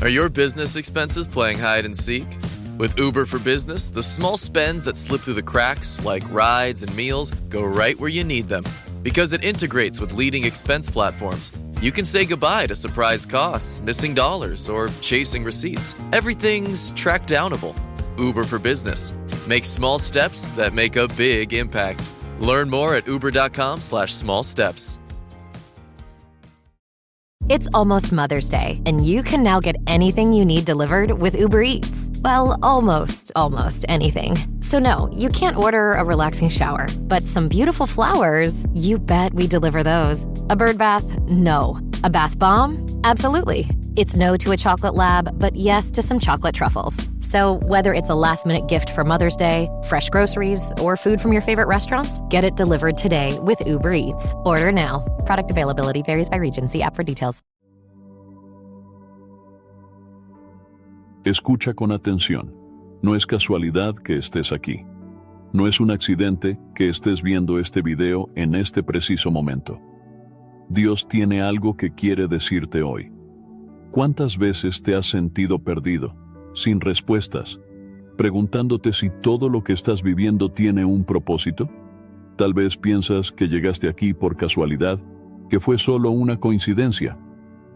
Are your business expenses playing hide and seek? With Uber for Business, the small spends that slip through the cracks, like rides and meals, go right where you need them. Because it integrates with leading expense platforms, you can say goodbye to surprise costs, missing dollars, or chasing receipts. Everything's track downable. Uber for Business. Make small steps that make a big impact. Learn more at uber.com/small steps. It's almost Mother's Day, and you can now get anything you need delivered with Uber Eats. Well, almost anything. So no, you can't order a relaxing shower, but some beautiful flowers, you bet we deliver those. A bird bath? No. A bath bomb? Absolutely. It's no to a chocolate lab, but yes to some chocolate truffles. So whether it's a last-minute gift for Mother's Day, fresh groceries, or food from your favorite restaurants, get it delivered today with Uber Eats. Order now. Product availability varies by region. See app for details. Escucha con atención. No es casualidad que estés aquí. No es un accidente que estés viendo este video en este preciso momento. Dios tiene algo que quiere decirte hoy. ¿Cuántas veces te has sentido perdido, sin respuestas, preguntándote si todo lo que estás viviendo tiene un propósito? Tal vez piensas que llegaste aquí por casualidad, que fue solo una coincidencia.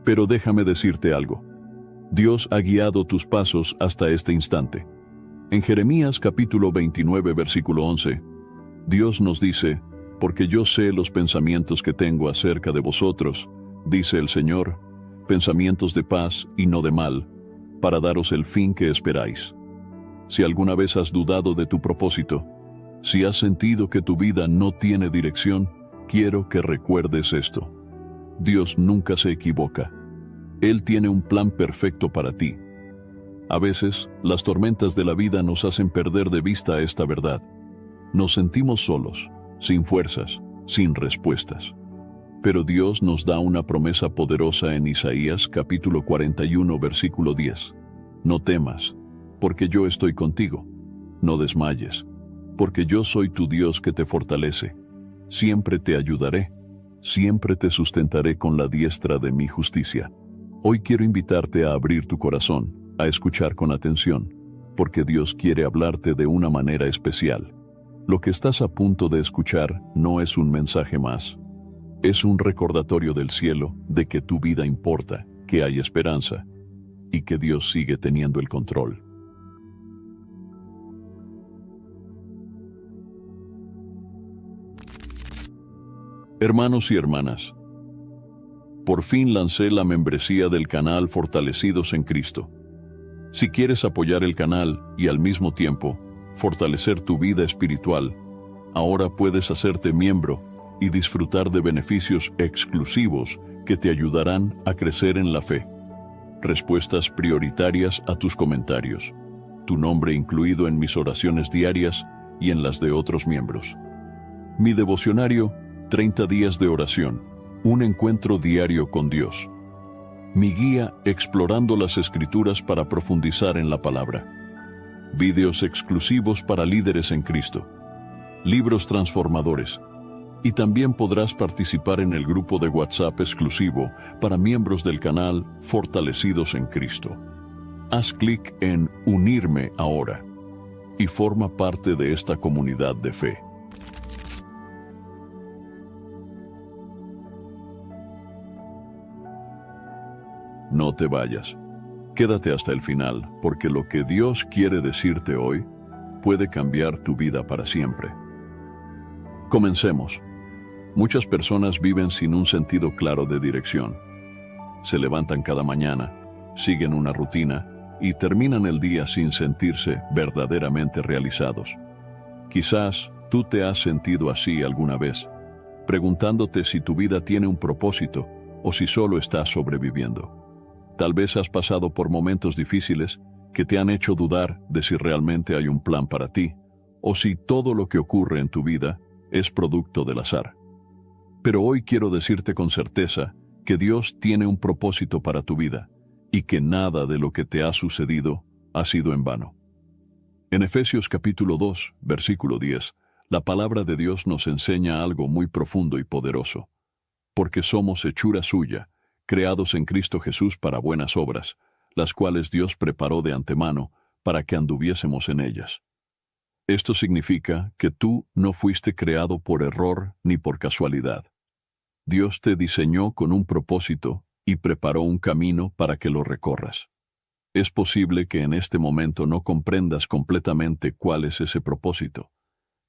Pero déjame decirte algo. Dios ha guiado tus pasos hasta este instante. En Jeremías capítulo 29, versículo 11, Dios nos dice: «Porque yo sé los pensamientos que tengo acerca de vosotros, dice el Señor, pensamientos de paz y no de mal, para daros el fin que esperáis». Si alguna vez has dudado de tu propósito, si has sentido que tu vida no tiene dirección, quiero que recuerdes esto. Dios nunca se equivoca. Él tiene un plan perfecto para ti. A veces, las tormentas de la vida nos hacen perder de vista esta verdad. Nos sentimos solos, sin fuerzas, sin respuestas. Pero Dios nos da una promesa poderosa en Isaías capítulo 41, versículo 10. No temas, porque yo estoy contigo. No desmayes, porque yo soy tu Dios que te fortalece. Siempre te ayudaré, siempre te sustentaré con la diestra de mi justicia. Hoy quiero invitarte a abrir tu corazón, a escuchar con atención, porque Dios quiere hablarte de una manera especial. Lo que estás a punto de escuchar no es un mensaje más. Es un recordatorio del cielo de que tu vida importa, que hay esperanza y que Dios sigue teniendo el control. Hermanos y hermanas, por fin lancé la membresía del canal Fortalecidos en Cristo. Si quieres apoyar el canal y al mismo tiempo fortalecer tu vida espiritual, ahora puedes hacerte miembro y disfrutar de beneficios exclusivos que te ayudarán a crecer en la fe. Respuestas prioritarias a tus comentarios, tu nombre incluido en mis oraciones diarias y en las de otros miembros. Mi devocionario, 30 días de oración, un encuentro diario con Dios. Mi guía explorando las Escrituras para profundizar en la palabra. Videos exclusivos para líderes en Cristo. Libros transformadores. Y también podrás participar en el grupo de WhatsApp exclusivo para miembros del canal Fortalecidos en Cristo. Haz clic en Unirme ahora y forma parte de esta comunidad de fe. No te vayas. Quédate hasta el final, porque lo que Dios quiere decirte hoy puede cambiar tu vida para siempre. Comencemos. Muchas personas viven sin un sentido claro de dirección. Se levantan cada mañana, siguen una rutina y terminan el día sin sentirse verdaderamente realizados. Quizás tú te has sentido así alguna vez, preguntándote si tu vida tiene un propósito o si solo estás sobreviviendo. Tal vez has pasado por momentos difíciles que te han hecho dudar de si realmente hay un plan para ti o si todo lo que ocurre en tu vida es producto del azar. Pero hoy quiero decirte con certeza que Dios tiene un propósito para tu vida y que nada de lo que te ha sucedido ha sido en vano. En Efesios capítulo 2, versículo 10, la palabra de Dios nos enseña algo muy profundo y poderoso. Porque somos hechura suya, creados en Cristo Jesús para buenas obras, las cuales Dios preparó de antemano para que anduviésemos en ellas. Esto significa que tú no fuiste creado por error ni por casualidad. Dios te diseñó con un propósito y preparó un camino para que lo recorras. Es posible que en este momento no comprendas completamente cuál es ese propósito,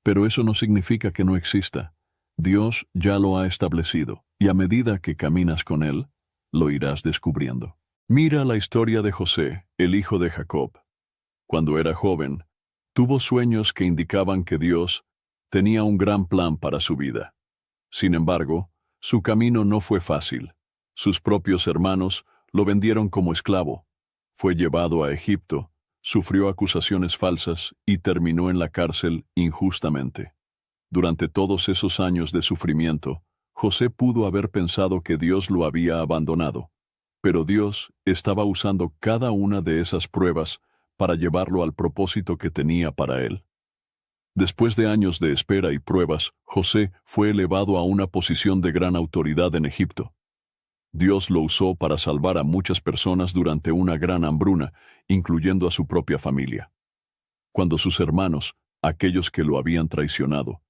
pero eso no significa que no exista. Dios ya lo ha establecido, y a medida que caminas con Él, lo irás descubriendo. Mira la historia de José, el hijo de Jacob. Cuando era joven, tuvo sueños que indicaban que Dios tenía un gran plan para su vida. Sin embargo, su camino no fue fácil. Sus propios hermanos lo vendieron como esclavo. Fue llevado a Egipto, sufrió acusaciones falsas y terminó en la cárcel injustamente. Durante todos esos años de sufrimiento, José pudo haber pensado que Dios lo había abandonado, pero Dios estaba usando cada una de esas pruebas para llevarlo al propósito que tenía para él. Después de años de espera y pruebas, José fue elevado a una posición de gran autoridad en Egipto. Dios lo usó para salvar a muchas personas durante una gran hambruna, incluyendo a su propia familia. Cuando sus hermanos, aquellos que lo habían traicionado,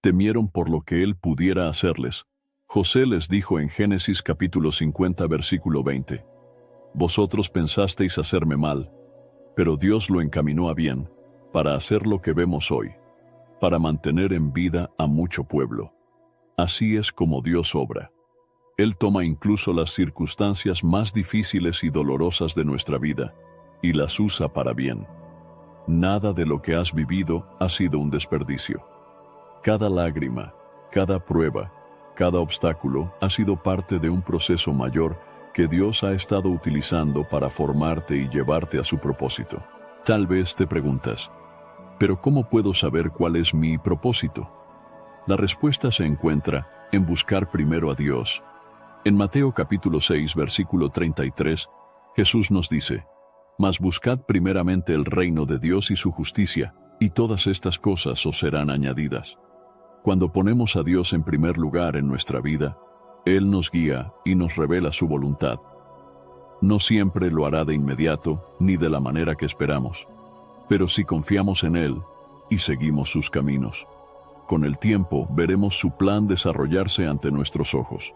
temieron por lo que él pudiera hacerles, José les dijo en Génesis capítulo 50 versículo 20, «Vosotros pensasteis hacerme mal, pero Dios lo encaminó a bien, para hacer lo que vemos hoy, para mantener en vida a mucho pueblo. Así es como Dios obra. Él toma incluso las circunstancias más difíciles y dolorosas de nuestra vida, y las usa para bien. Nada de lo que has vivido ha sido un desperdicio. Cada lágrima, cada prueba, cada obstáculo ha sido parte de un proceso mayor que Dios ha estado utilizando para formarte y llevarte a su propósito. Tal vez te preguntas, ¿pero cómo puedo saber cuál es mi propósito? La respuesta se encuentra en buscar primero a Dios. En Mateo capítulo 6, versículo 33, Jesús nos dice, «Mas buscad primeramente el reino de Dios y su justicia, y todas estas cosas os serán añadidas». Cuando ponemos a Dios en primer lugar en nuestra vida, Él nos guía y nos revela su voluntad. No siempre lo hará de inmediato, ni de la manera que esperamos, pero si confiamos en Él y seguimos sus caminos, con el tiempo veremos su plan desarrollarse ante nuestros ojos.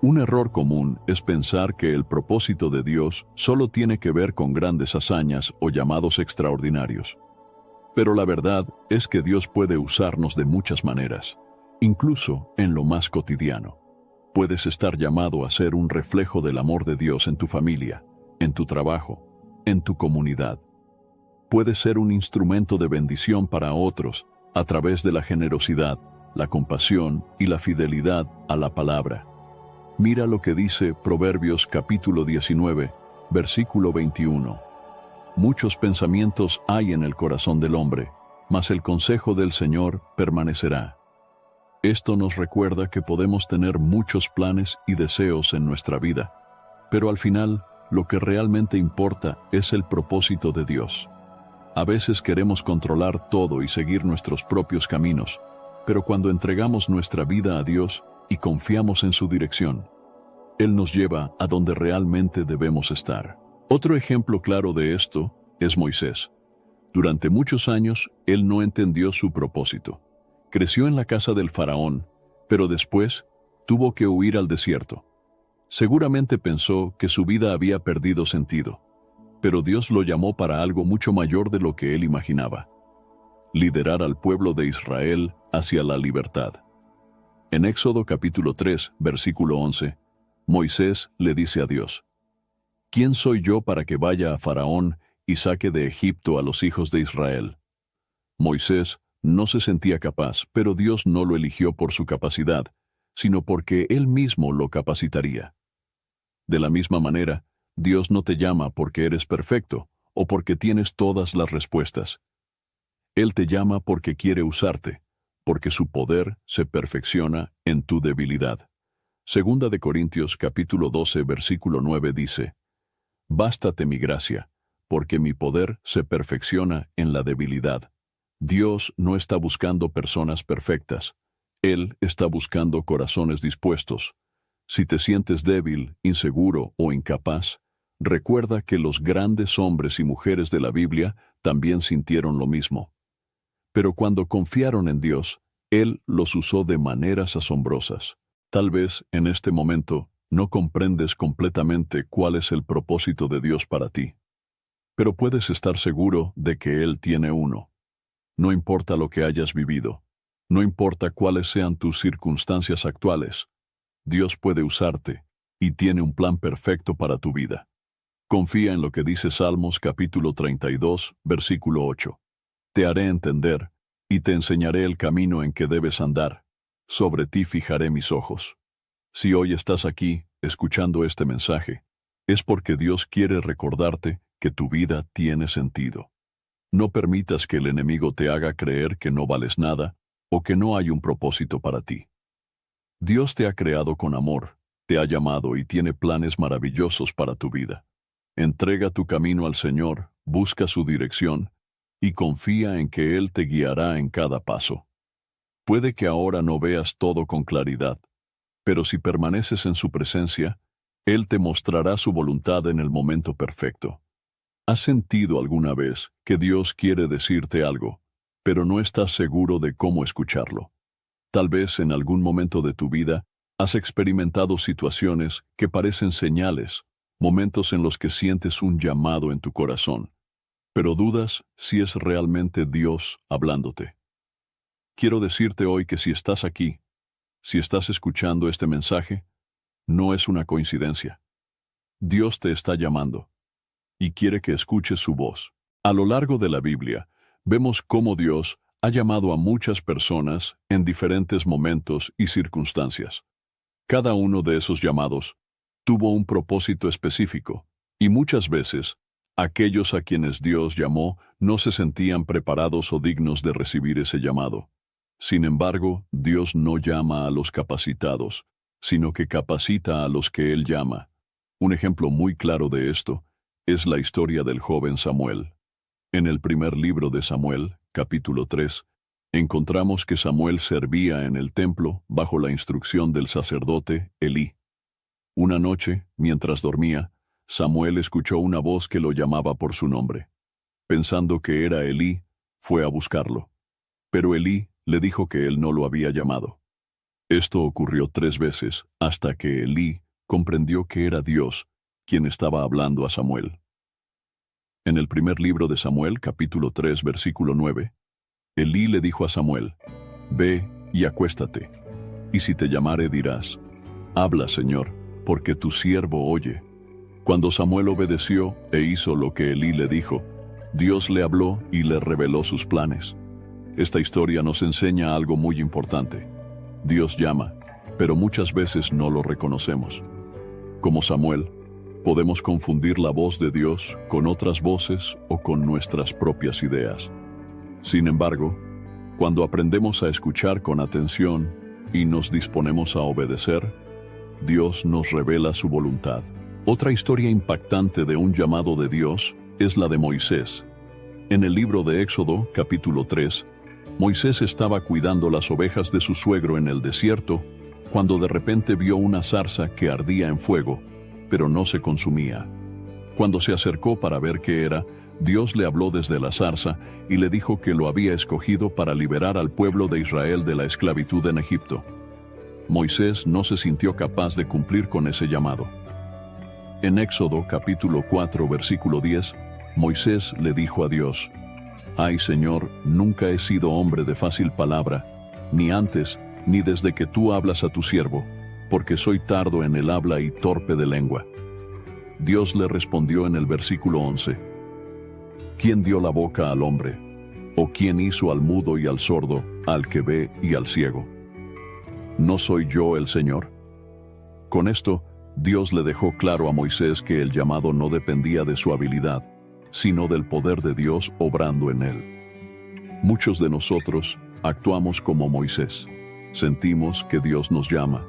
Un error común es pensar que el propósito de Dios solo tiene que ver con grandes hazañas o llamados extraordinarios. Pero la verdad es que Dios puede usarnos de muchas maneras, incluso en lo más cotidiano. Puedes estar llamado a ser un reflejo del amor de Dios en tu familia, en tu trabajo, en tu comunidad. Puedes ser un instrumento de bendición para otros a través de la generosidad, la compasión y la fidelidad a la palabra. Mira lo que dice Proverbios capítulo 19, versículo 21. Muchos pensamientos hay en el corazón del hombre, mas el consejo del Señor permanecerá. Esto nos recuerda que podemos tener muchos planes y deseos en nuestra vida, pero al final, lo que realmente importa es el propósito de Dios. A veces queremos controlar todo y seguir nuestros propios caminos, pero cuando entregamos nuestra vida a Dios y confiamos en su dirección, Él nos lleva a donde realmente debemos estar. Otro ejemplo claro de esto es Moisés. Durante muchos años, él no entendió su propósito. Creció en la casa del faraón, pero después tuvo que huir al desierto. Seguramente pensó que su vida había perdido sentido, pero Dios lo llamó para algo mucho mayor de lo que él imaginaba: liderar al pueblo de Israel hacia la libertad. En Éxodo capítulo 3, versículo 11, Moisés le dice a Dios, «¿Quién soy yo para que vaya a Faraón y saque de Egipto a los hijos de Israel?» Moisés no se sentía capaz, pero Dios no lo eligió por su capacidad, sino porque Él mismo lo capacitaría. De la misma manera, Dios no te llama porque eres perfecto o porque tienes todas las respuestas. Él te llama porque quiere usarte, porque su poder se perfecciona en tu debilidad. Segunda de Corintios capítulo 12 versículo 9 dice, «Bástate mi gracia, porque mi poder se perfecciona en la debilidad». Dios no está buscando personas perfectas. Él está buscando corazones dispuestos. Si te sientes débil, inseguro o incapaz, recuerda que los grandes hombres y mujeres de la Biblia también sintieron lo mismo. Pero cuando confiaron en Dios, Él los usó de maneras asombrosas. Tal vez, en este momento, no comprendes completamente cuál es el propósito de Dios para ti. Pero puedes estar seguro de que Él tiene uno. No importa lo que hayas vivido, no importa cuáles sean tus circunstancias actuales, Dios puede usarte y tiene un plan perfecto para tu vida. Confía en lo que dice Salmos capítulo 32, versículo 8. Te haré entender y te enseñaré el camino en que debes andar. Sobre ti fijaré mis ojos. Si hoy estás aquí, escuchando este mensaje, es porque Dios quiere recordarte que tu vida tiene sentido. No permitas que el enemigo te haga creer que no vales nada o que no hay un propósito para ti. Dios te ha creado con amor, te ha llamado y tiene planes maravillosos para tu vida. Entrega tu camino al Señor, busca su dirección y confía en que Él te guiará en cada paso. Puede que ahora no veas todo con claridad, pero si permaneces en su presencia, Él te mostrará su voluntad en el momento perfecto. ¿Has sentido alguna vez que Dios quiere decirte algo, pero no estás seguro de cómo escucharlo? Tal vez en algún momento de tu vida has experimentado situaciones que parecen señales, momentos en los que sientes un llamado en tu corazón, pero dudas si es realmente Dios hablándote. Quiero decirte hoy que si estás aquí, si estás escuchando este mensaje, no es una coincidencia. Dios te está llamando y quiere que escuches su voz. A lo largo de la Biblia, vemos cómo Dios ha llamado a muchas personas en diferentes momentos y circunstancias. Cada uno de esos llamados tuvo un propósito específico, y muchas veces, aquellos a quienes Dios llamó no se sentían preparados o dignos de recibir ese llamado. Sin embargo, Dios no llama a los capacitados, sino que capacita a los que Él llama. Un ejemplo muy claro de esto es la historia del joven Samuel. En el primer libro de Samuel, capítulo 3, encontramos que Samuel servía en el templo bajo la instrucción del sacerdote Elí. Una noche, mientras dormía, Samuel escuchó una voz que lo llamaba por su nombre. Pensando que era Elí, fue a buscarlo. Pero Elí le dijo que él no lo había llamado. Esto ocurrió 3 veces hasta que Elí comprendió que era Dios quien estaba hablando a Samuel. En el primer libro de Samuel, capítulo 3, versículo 9, Elí le dijo a Samuel: «Ve y acuéstate, y si te llamare dirás: habla, Señor, porque tu siervo oye». Cuando Samuel obedeció e hizo lo que Elí le dijo, Dios le habló y le reveló sus planes. Esta historia nos enseña algo muy importante. Dios llama, pero muchas veces no lo reconocemos. Como Samuel, podemos confundir la voz de Dios con otras voces o con nuestras propias ideas. Sin embargo, cuando aprendemos a escuchar con atención y nos disponemos a obedecer, Dios nos revela su voluntad. Otra historia impactante de un llamado de Dios es la de Moisés. En el libro de Éxodo, capítulo 3, Moisés estaba cuidando las ovejas de su suegro en el desierto, cuando de repente vio una zarza que ardía en fuego, pero no se consumía. Cuando se acercó para ver qué era, Dios le habló desde la zarza y le dijo que lo había escogido para liberar al pueblo de Israel de la esclavitud en Egipto. Moisés no se sintió capaz de cumplir con ese llamado. En Éxodo capítulo 4, versículo 10, Moisés le dijo a Dios: «Ay, Señor, nunca he sido hombre de fácil palabra, ni antes, ni desde que tú hablas a tu siervo, porque soy tardo en el habla y torpe de lengua». Dios le respondió en el versículo 11: «¿Quién dio la boca al hombre? ¿O quién hizo al mudo y al sordo, al que ve y al ciego? ¿No soy yo el Señor?». Con esto, Dios le dejó claro a Moisés que el llamado no dependía de su habilidad, sino del poder de Dios obrando en él. Muchos de nosotros actuamos como Moisés. Sentimos que Dios nos llama,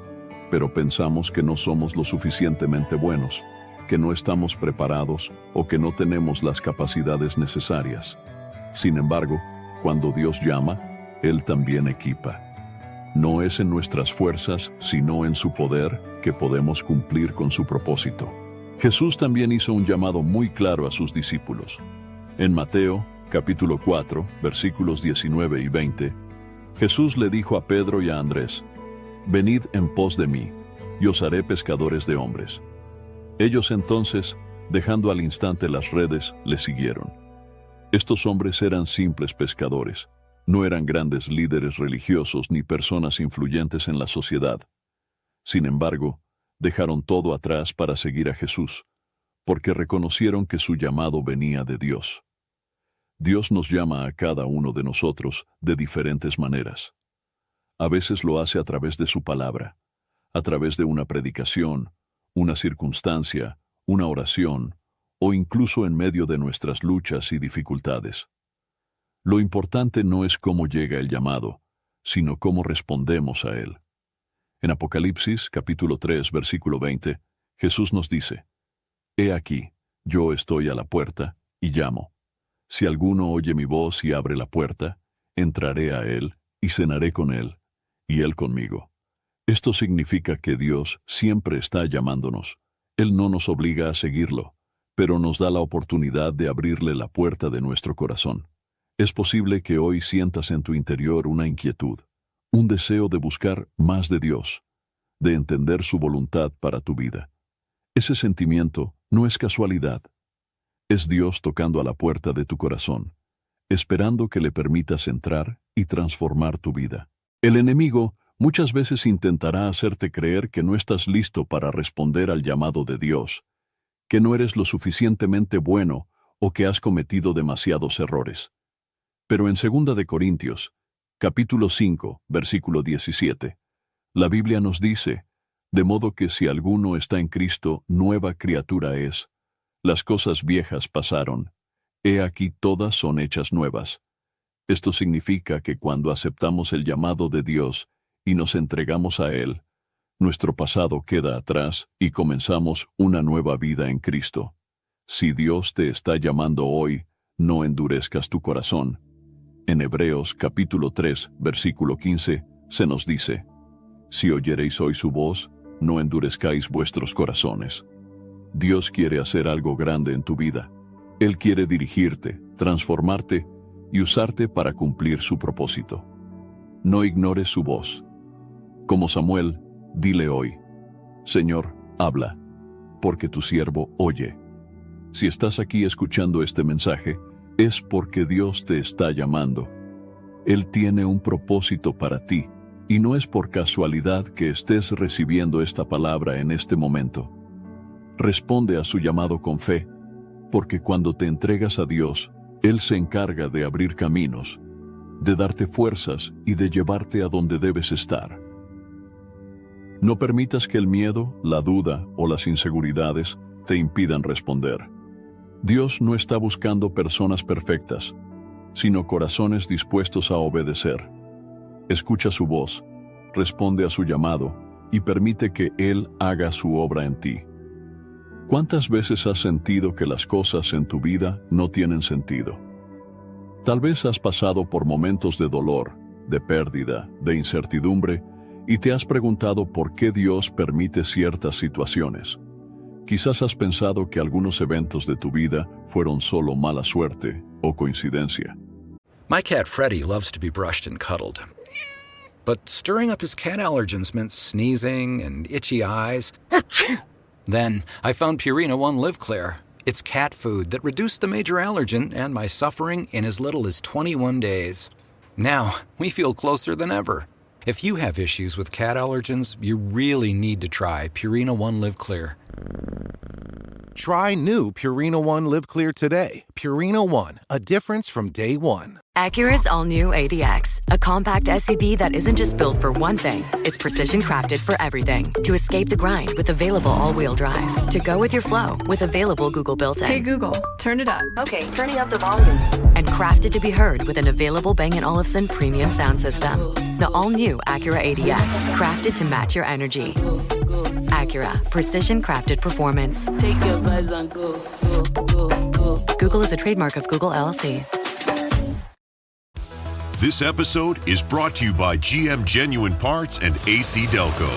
pero pensamos que no somos lo suficientemente buenos, que no estamos preparados o que no tenemos las capacidades necesarias. Sin embargo, cuando Dios llama, Él también equipa. No es en nuestras fuerzas, sino en su poder, que podemos cumplir con su propósito. Jesús también hizo un llamado muy claro a sus discípulos. En Mateo, capítulo 4, versículos 19 y 20, Jesús le dijo a Pedro y a Andrés: «Venid en pos de mí, y os haré pescadores de hombres». Ellos entonces, dejando al instante las redes, le siguieron. Estos hombres eran simples pescadores, no eran grandes líderes religiosos ni personas influyentes en la sociedad. Sin embargo, dejaron todo atrás para seguir a Jesús, porque reconocieron que su llamado venía de Dios. Dios nos llama a cada uno de nosotros de diferentes maneras. A veces lo hace a través de su palabra, a través de una predicación, una circunstancia, una oración, o incluso en medio de nuestras luchas y dificultades. Lo importante no es cómo llega el llamado, sino cómo respondemos a él. En Apocalipsis, capítulo 3, versículo 20, Jesús nos dice: «He aquí, yo estoy a la puerta y llamo. Si alguno oye mi voz y abre la puerta, entraré a él y cenaré con él, y él conmigo». Esto significa que Dios siempre está llamándonos. Él no nos obliga a seguirlo, pero nos da la oportunidad de abrirle la puerta de nuestro corazón. Es posible que hoy sientas en tu interior una inquietud, un deseo de buscar más de Dios, de entender su voluntad para tu vida. Ese sentimiento no es casualidad. Es Dios tocando a la puerta de tu corazón, esperando que le permitas entrar y transformar tu vida. El enemigo muchas veces intentará hacerte creer que no estás listo para responder al llamado de Dios, que no eres lo suficientemente bueno o que has cometido demasiados errores. Pero en 2 de Corintios, capítulo 5, versículo 17, la Biblia nos dice: «De modo que si alguno está en Cristo, nueva criatura es. Las cosas viejas pasaron. He aquí todas son hechas nuevas». Esto significa que cuando aceptamos el llamado de Dios y nos entregamos a Él, nuestro pasado queda atrás y comenzamos una nueva vida en Cristo. Si Dios te está llamando hoy, no endurezcas tu corazón. En Hebreos capítulo 3, versículo 15, se nos dice: «Si oyereis hoy su voz, no endurezcáis vuestros corazones». Dios quiere hacer algo grande en tu vida. Él quiere dirigirte, transformarte y usarte para cumplir su propósito. No ignores su voz. Como Samuel, dile hoy: «Señor, habla, porque tu siervo oye». Si estás aquí escuchando este mensaje, es porque Dios te está llamando. Él tiene un propósito para ti, y no es por casualidad que estés recibiendo esta palabra en este momento. Responde a su llamado con fe, porque cuando te entregas a Dios, Él se encarga de abrir caminos, de darte fuerzas y de llevarte a donde debes estar. No permitas que el miedo, la duda o las inseguridades te impidan responder. Dios no está buscando personas perfectas, sino corazones dispuestos a obedecer. Escucha su voz, responde a su llamado y permite que Él haga su obra en ti. ¿Cuántas veces has sentido que las cosas en tu vida no tienen sentido? Tal vez has pasado por momentos de dolor, de pérdida, de incertidumbre, y te has preguntado por qué Dios permite ciertas situaciones. Quizás has pensado que algunos eventos de tu vida fueron solo mala suerte o coincidencia. My cat Freddie loves to be brushed and cuddled. But stirring up his cat allergens meant sneezing and itchy eyes. Then I found Purina One Live Clear. It's cat food that reduced the major allergen and my suffering in as little as 21 days. Now, we feel closer than ever. If you have issues with cat allergens, you really need to try Purina One Live Clear. Try new Purina One Live Clear today. Purina One, a difference from day one. Acura's all-new ADX, a compact SUV that isn't just built for one thing. It's precision-crafted for everything. To escape the grind with available all-wheel drive. To go with your flow with available Google built-in. Hey Google, turn it up. Okay, turning up the volume. And crafted to be heard with an available Bang & Olufsen premium sound system. The all-new Acura ADX, crafted to match your energy. Acura, precision-crafted performance. Take your vibes on go, go, go, go. Google is a trademark of Google LLC. This episode is brought to you by GM Genuine Parts and AC Delco.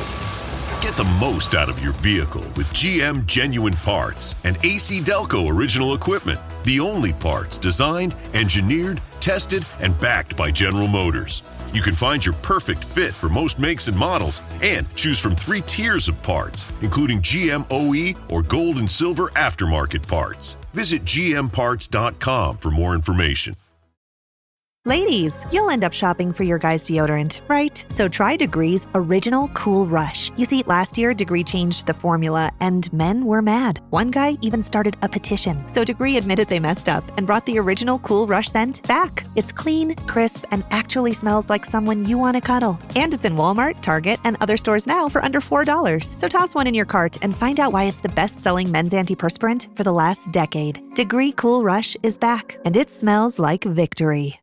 Get the most out of your vehicle with GM Genuine Parts and AC Delco Original Equipment. The only parts designed, engineered, tested, and backed by General Motors. You can find your perfect fit for most makes and models and choose from 3 tiers of parts, including GM OE or gold and silver aftermarket parts. Visit gmparts.com for more information. Ladies, you'll end up shopping for your guy's deodorant, right? So try Degree's Original Cool Rush. You see, last year, Degree changed the formula, and men were mad. One guy even started a petition. So Degree admitted they messed up and brought the Original Cool Rush scent back. It's clean, crisp, and actually smells like someone you want to cuddle. And it's in Walmart, Target, and other stores now for under $4. So toss one in your cart and find out why it's the best-selling men's antiperspirant for the last decade. Degree Cool Rush is back, and it smells like victory.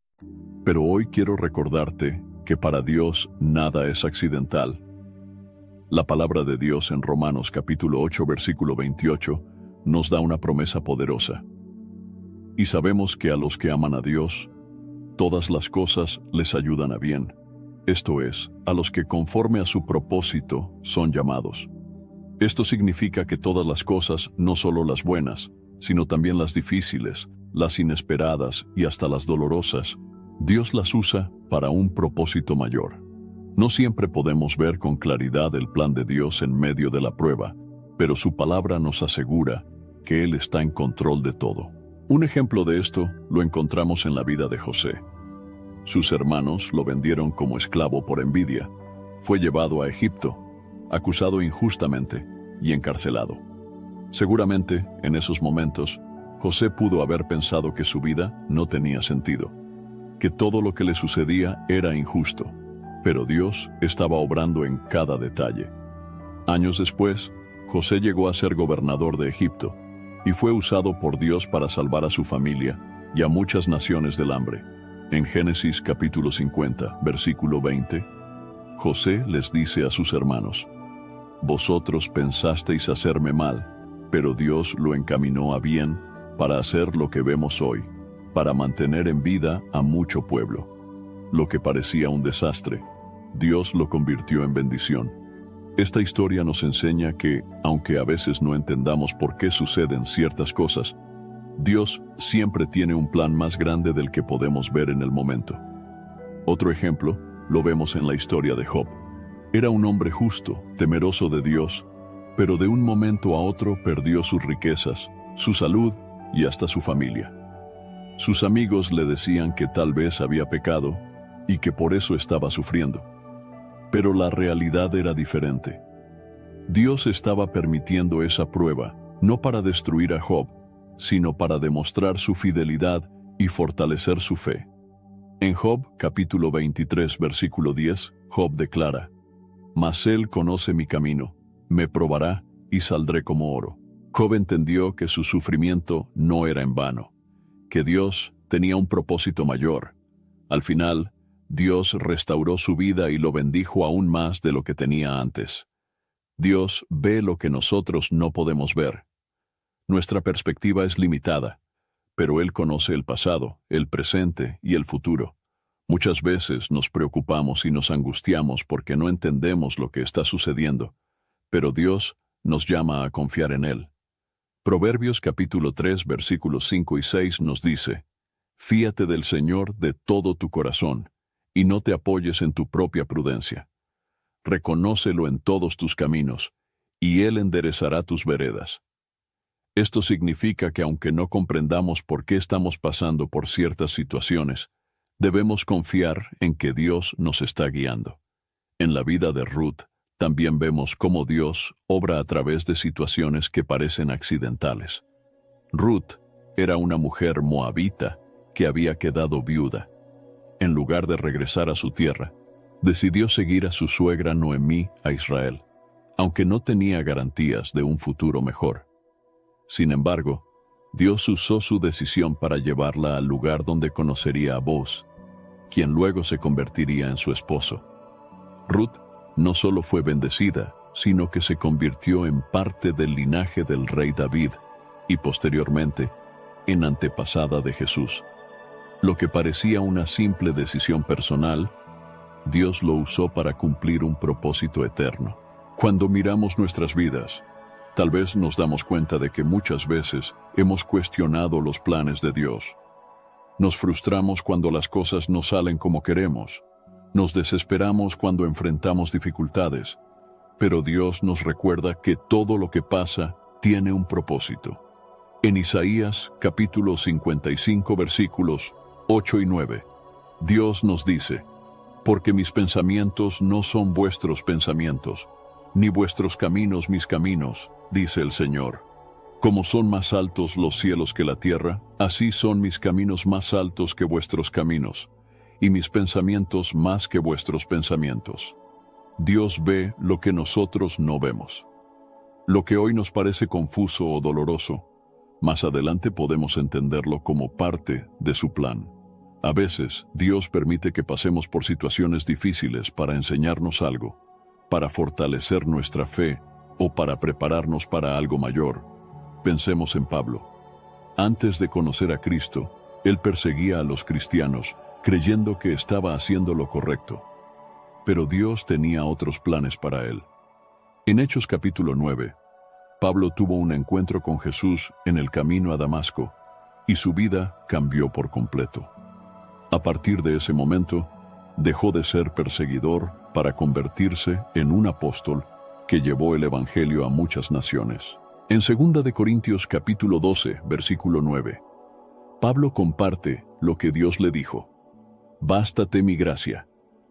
Pero hoy quiero recordarte que para Dios nada es accidental. La palabra de Dios en Romanos capítulo 8, versículo 28, nos da una promesa poderosa. Y sabemos que a los que aman a Dios, todas las cosas les ayudan a bien. Esto es, a los que conforme a su propósito son llamados. Esto significa que todas las cosas, no solo las buenas, sino también las difíciles, las inesperadas y hasta las dolorosas, Dios las usa para un propósito mayor. No siempre podemos ver con claridad el plan de Dios en medio de la prueba, pero su palabra nos asegura que Él está en control de todo. Un ejemplo de esto lo encontramos en la vida de José. Sus hermanos lo vendieron como esclavo por envidia. Fue llevado a Egipto, acusado injustamente y encarcelado. Seguramente, en esos momentos, José pudo haber pensado que su vida no tenía sentido, que todo lo que le sucedía era injusto, pero Dios estaba obrando en cada detalle. Años después, José llegó a ser gobernador de Egipto y fue usado por Dios para salvar a su familia y a muchas naciones del hambre. En Génesis capítulo 50, versículo 20, José les dice a sus hermanos: «Vosotros pensasteis hacerme mal, pero Dios lo encaminó a bien para hacer lo que vemos hoy, para mantener en vida a mucho pueblo. Lo que parecía un desastre, Dios lo convirtió en bendición». Esta historia nos enseña que, aunque a veces no entendamos por qué suceden ciertas cosas, Dios siempre tiene un plan más grande del que podemos ver en el momento. Otro ejemplo lo vemos en la historia de Job. Era un hombre justo, temeroso de Dios, pero de un momento a otro perdió sus riquezas, su salud y hasta su familia. Sus amigos le decían que tal vez había pecado y que por eso estaba sufriendo. Pero la realidad era diferente. Dios estaba permitiendo esa prueba, no para destruir a Job, sino para demostrar su fidelidad y fortalecer su fe. En Job, capítulo 23, versículo 10, Job declara: «Mas Él conoce mi camino, me probará y saldré como oro». Job entendió que su sufrimiento no era en vano, que Dios tenía un propósito mayor. Al final, Dios restauró su vida y lo bendijo aún más de lo que tenía antes. Dios ve lo que nosotros no podemos ver. Nuestra perspectiva es limitada, pero Él conoce el pasado, el presente y el futuro. Muchas veces nos preocupamos y nos angustiamos porque no entendemos lo que está sucediendo, pero Dios nos llama a confiar en Él. Proverbios capítulo 3, versículos 5 y 6 nos dice: «Fíate del Señor de todo tu corazón, y no te apoyes en tu propia prudencia. Reconócelo en todos tus caminos, y Él enderezará tus veredas». Esto significa que aunque no comprendamos por qué estamos pasando por ciertas situaciones, debemos confiar en que Dios nos está guiando. En la vida de Ruth, también vemos cómo Dios obra a través de situaciones que parecen accidentales. Ruth era una mujer moabita que había quedado viuda. En lugar de regresar a su tierra, decidió seguir a su suegra Noemí a Israel, aunque no tenía garantías de un futuro mejor. Sin embargo, Dios usó su decisión para llevarla al lugar donde conocería a Boaz, quien luego se convertiría en su esposo. Ruth no solo fue bendecida, sino que se convirtió en parte del linaje del rey David y posteriormente en antepasada de Jesús. Lo que parecía una simple decisión personal, Dios lo usó para cumplir un propósito eterno. Cuando miramos nuestras vidas, tal vez nos damos cuenta de que muchas veces hemos cuestionado los planes de Dios. Nos frustramos cuando las cosas no salen como queremos. Nos desesperamos cuando enfrentamos dificultades. Pero Dios nos recuerda que todo lo que pasa tiene un propósito. En Isaías, capítulo 55, versículos 8 y 9, Dios nos dice: porque mis pensamientos no son vuestros pensamientos, ni vuestros caminos mis caminos, dice el Señor. Como son más altos los cielos que la tierra, así son mis caminos más altos que vuestros caminos, y mis pensamientos más que vuestros pensamientos. Dios ve lo que nosotros no vemos. Lo que hoy nos parece confuso o doloroso, más adelante podemos entenderlo como parte de su plan. A veces, Dios permite que pasemos por situaciones difíciles para enseñarnos algo, para fortalecer nuestra fe o para prepararnos para algo mayor. Pensemos en Pablo. Antes de conocer a Cristo, él perseguía a los cristianos, creyendo que estaba haciendo lo correcto. Pero Dios tenía otros planes para él. En Hechos capítulo 9, Pablo tuvo un encuentro con Jesús en el camino a Damasco, y su vida cambió por completo. A partir de ese momento, dejó de ser perseguidor para convertirse en un apóstol que llevó el evangelio a muchas naciones. En 2 de Corintios capítulo 12, versículo 9, Pablo comparte lo que Dios le dijo: «Bástate mi gracia,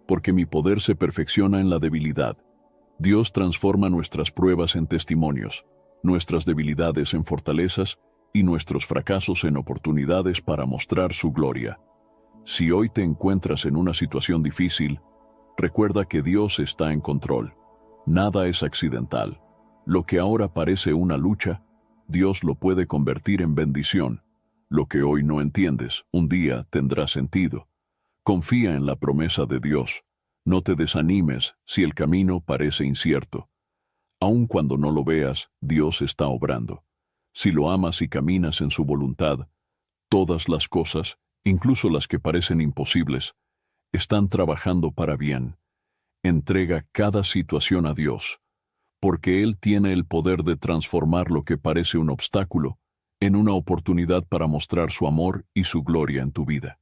porque mi poder se perfecciona en la debilidad». Dios transforma nuestras pruebas en testimonios, nuestras debilidades en fortalezas y nuestros fracasos en oportunidades para mostrar su gloria. Si hoy te encuentras en una situación difícil, recuerda que Dios está en control. Nada es accidental. Lo que ahora parece una lucha, Dios lo puede convertir en bendición. Lo que hoy no entiendes, un día tendrá sentido. Confía en la promesa de Dios. No te desanimes si el camino parece incierto. Aun cuando no lo veas, Dios está obrando. Si lo amas y caminas en su voluntad, todas las cosas, incluso las que parecen imposibles, están trabajando para bien. Entrega cada situación a Dios, porque Él tiene el poder de transformar lo que parece un obstáculo en una oportunidad para mostrar su amor y su gloria en tu vida.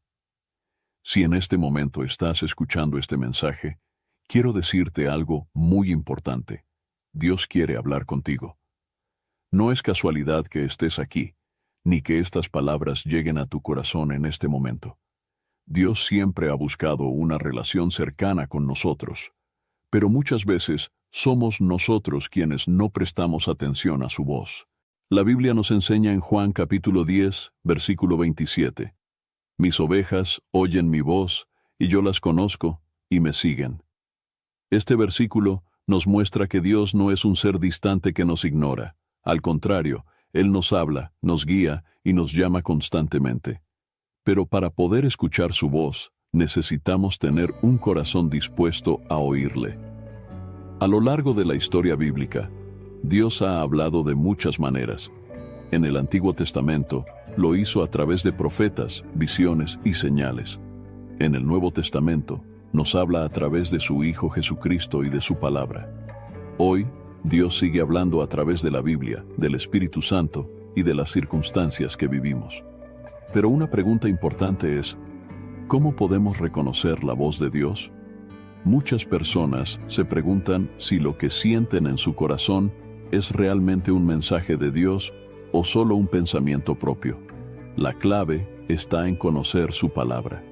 Si en este momento estás escuchando este mensaje, quiero decirte algo muy importante. Dios quiere hablar contigo. No es casualidad que estés aquí, ni que estas palabras lleguen a tu corazón en este momento. Dios siempre ha buscado una relación cercana con nosotros, pero muchas veces somos nosotros quienes no prestamos atención a su voz. La Biblia nos enseña en Juan capítulo 10, versículo 27. Mis ovejas oyen mi voz, y yo las conozco, y me siguen. Este versículo nos muestra que Dios no es un ser distante que nos ignora. Al contrario, Él nos habla, nos guía y nos llama constantemente. Pero para poder escuchar su voz, necesitamos tener un corazón dispuesto a oírle. A lo largo de la historia bíblica, Dios ha hablado de muchas maneras. En el Antiguo Testamento, lo hizo a través de profetas, visiones y señales. En el Nuevo Testamento, nos habla a través de su Hijo Jesucristo y de su palabra. Hoy, Dios sigue hablando a través de la Biblia, del Espíritu Santo y de las circunstancias que vivimos. Pero una pregunta importante es, ¿cómo podemos reconocer la voz de Dios? Muchas personas se preguntan si lo que sienten en su corazón es realmente un mensaje de Dios o solo un pensamiento propio. La clave está en conocer su palabra.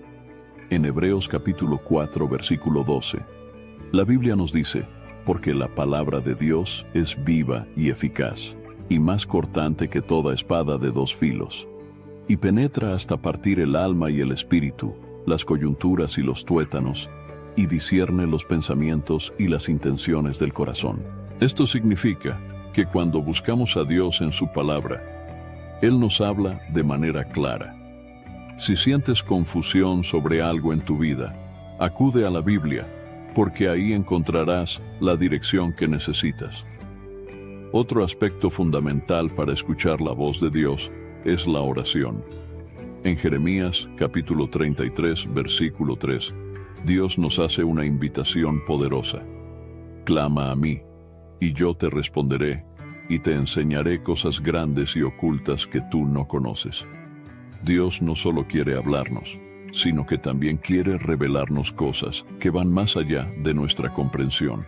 En Hebreos capítulo 4, versículo 12, la Biblia nos dice: porque la palabra de Dios es viva y eficaz, y más cortante que toda espada de dos filos, y penetra hasta partir el alma y el espíritu, las coyunturas y los tuétanos, y discierne los pensamientos y las intenciones del corazón. Esto significa que cuando buscamos a Dios en su palabra, Él nos habla de manera clara. Si sientes confusión sobre algo en tu vida, acude a la Biblia, porque ahí encontrarás la dirección que necesitas. Otro aspecto fundamental para escuchar la voz de Dios es la oración. En Jeremías capítulo 33, versículo 3, Dios nos hace una invitación poderosa. Clama a mí, y yo te responderé, y te enseñaré cosas grandes y ocultas que tú no conoces. Dios no solo quiere hablarnos, sino que también quiere revelarnos cosas que van más allá de nuestra comprensión.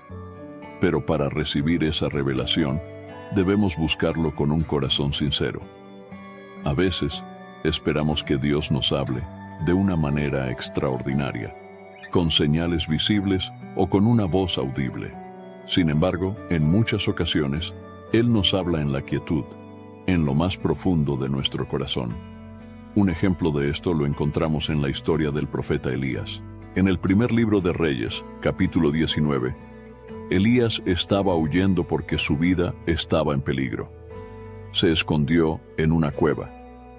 Pero para recibir esa revelación, debemos buscarlo con un corazón sincero. A veces, esperamos que Dios nos hable de una manera extraordinaria, con señales visibles o con una voz audible. Sin embargo, en muchas ocasiones, Él nos habla en la quietud, en lo más profundo de nuestro corazón. Un ejemplo de esto lo encontramos en la historia del profeta Elías. En el primer libro de Reyes, capítulo 19, Elías estaba huyendo porque su vida estaba en peligro. Se escondió en una cueva,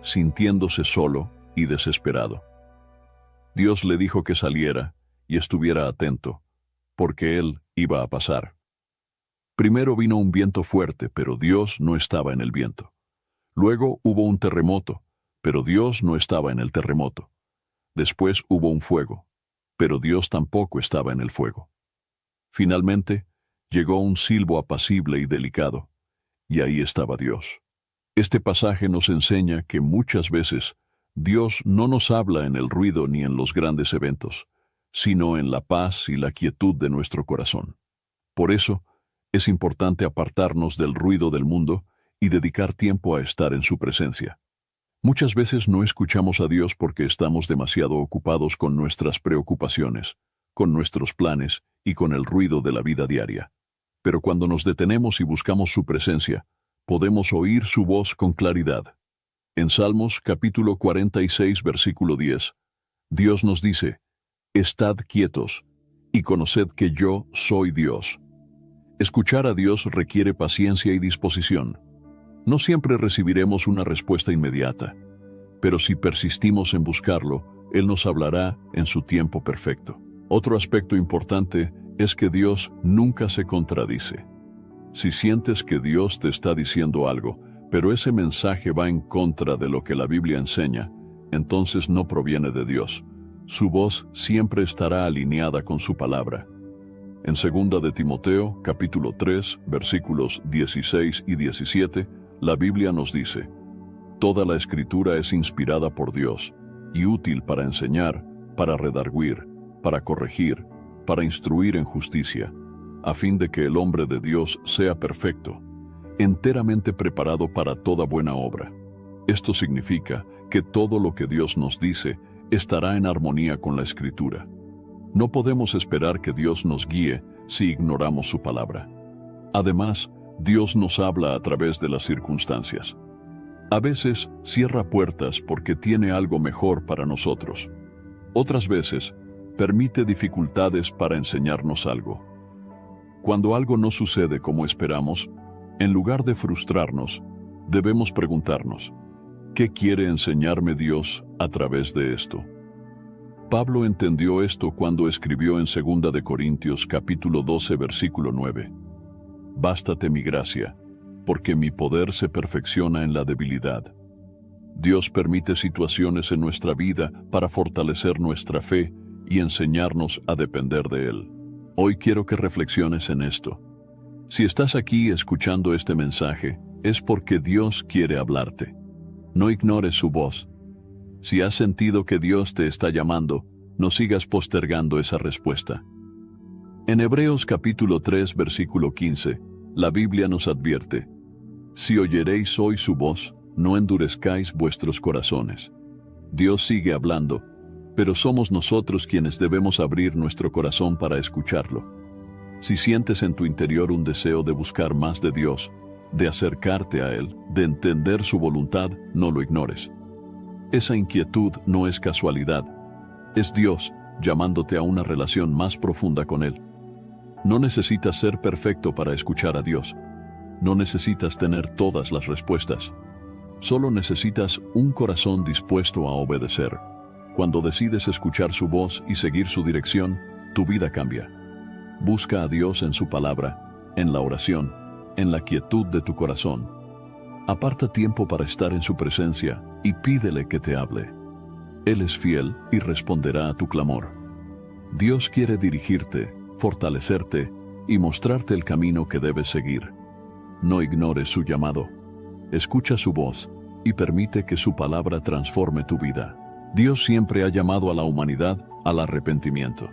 sintiéndose solo y desesperado. Dios le dijo que saliera y estuviera atento, porque él iba a pasar. Primero vino un viento fuerte, pero Dios no estaba en el viento. Luego hubo un terremoto, pero Dios no estaba en el terremoto. Después hubo un fuego, pero Dios tampoco estaba en el fuego. Finalmente, llegó un silbo apacible y delicado, y ahí estaba Dios. Este pasaje nos enseña que muchas veces Dios no nos habla en el ruido ni en los grandes eventos, sino en la paz y la quietud de nuestro corazón. Por eso, es importante apartarnos del ruido del mundo y dedicar tiempo a estar en su presencia. Muchas veces no escuchamos a Dios porque estamos demasiado ocupados con nuestras preocupaciones, con nuestros planes y con el ruido de la vida diaria. Pero cuando nos detenemos y buscamos su presencia, podemos oír su voz con claridad. En Salmos capítulo 46, versículo 10, Dios nos dice, «Estad quietos y conoced que yo soy Dios». Escuchar a Dios requiere paciencia y disposición. No siempre recibiremos una respuesta inmediata, pero si persistimos en buscarlo, Él nos hablará en su tiempo perfecto. Otro aspecto importante es que Dios nunca se contradice. Si sientes que Dios te está diciendo algo, pero ese mensaje va en contra de lo que la Biblia enseña, entonces no proviene de Dios. Su voz siempre estará alineada con su palabra. En 2 de Timoteo, capítulo 3, versículos 16 y 17, la Biblia nos dice, «Toda la Escritura es inspirada por Dios y útil para enseñar, para redarguir, para corregir, para instruir en justicia, a fin de que el hombre de Dios sea perfecto, enteramente preparado para toda buena obra». Esto significa que todo lo que Dios nos dice estará en armonía con la Escritura. No podemos esperar que Dios nos guíe si ignoramos su palabra. Además, Dios nos habla a través de las circunstancias. A veces cierra puertas porque tiene algo mejor para nosotros. Otras veces permite dificultades para enseñarnos algo. Cuando algo no sucede como esperamos, en lugar de frustrarnos, debemos preguntarnos, ¿qué quiere enseñarme Dios a través de esto? Pablo entendió esto cuando escribió en 2 de Corintios capítulo 12 versículo 9. «Bástate mi gracia, porque mi poder se perfecciona en la debilidad». Dios permite situaciones en nuestra vida para fortalecer nuestra fe y enseñarnos a depender de Él. Hoy quiero que reflexiones en esto. Si estás aquí escuchando este mensaje, es porque Dios quiere hablarte. No ignores su voz. Si has sentido que Dios te está llamando, no sigas postergando esa respuesta. En Hebreos capítulo 3, versículo 15, la Biblia nos advierte, «Si oyeréis hoy su voz, no endurezcáis vuestros corazones». Dios sigue hablando, pero somos nosotros quienes debemos abrir nuestro corazón para escucharlo. Si sientes en tu interior un deseo de buscar más de Dios, de acercarte a Él, de entender su voluntad, no lo ignores. Esa inquietud no es casualidad, es Dios llamándote a una relación más profunda con Él. No necesitas ser perfecto para escuchar a Dios. No necesitas tener todas las respuestas. Solo necesitas un corazón dispuesto a obedecer. Cuando decides escuchar su voz y seguir su dirección, tu vida cambia. Busca a Dios en su palabra, en la oración, en la quietud de tu corazón. Aparta tiempo para estar en su presencia y pídele que te hable. Él es fiel y responderá a tu clamor. Dios quiere dirigirte, fortalecerte y mostrarte el camino que debes seguir. No ignores su llamado. Escucha su voz y permite que su palabra transforme tu vida. Dios siempre ha llamado a la humanidad al arrepentimiento.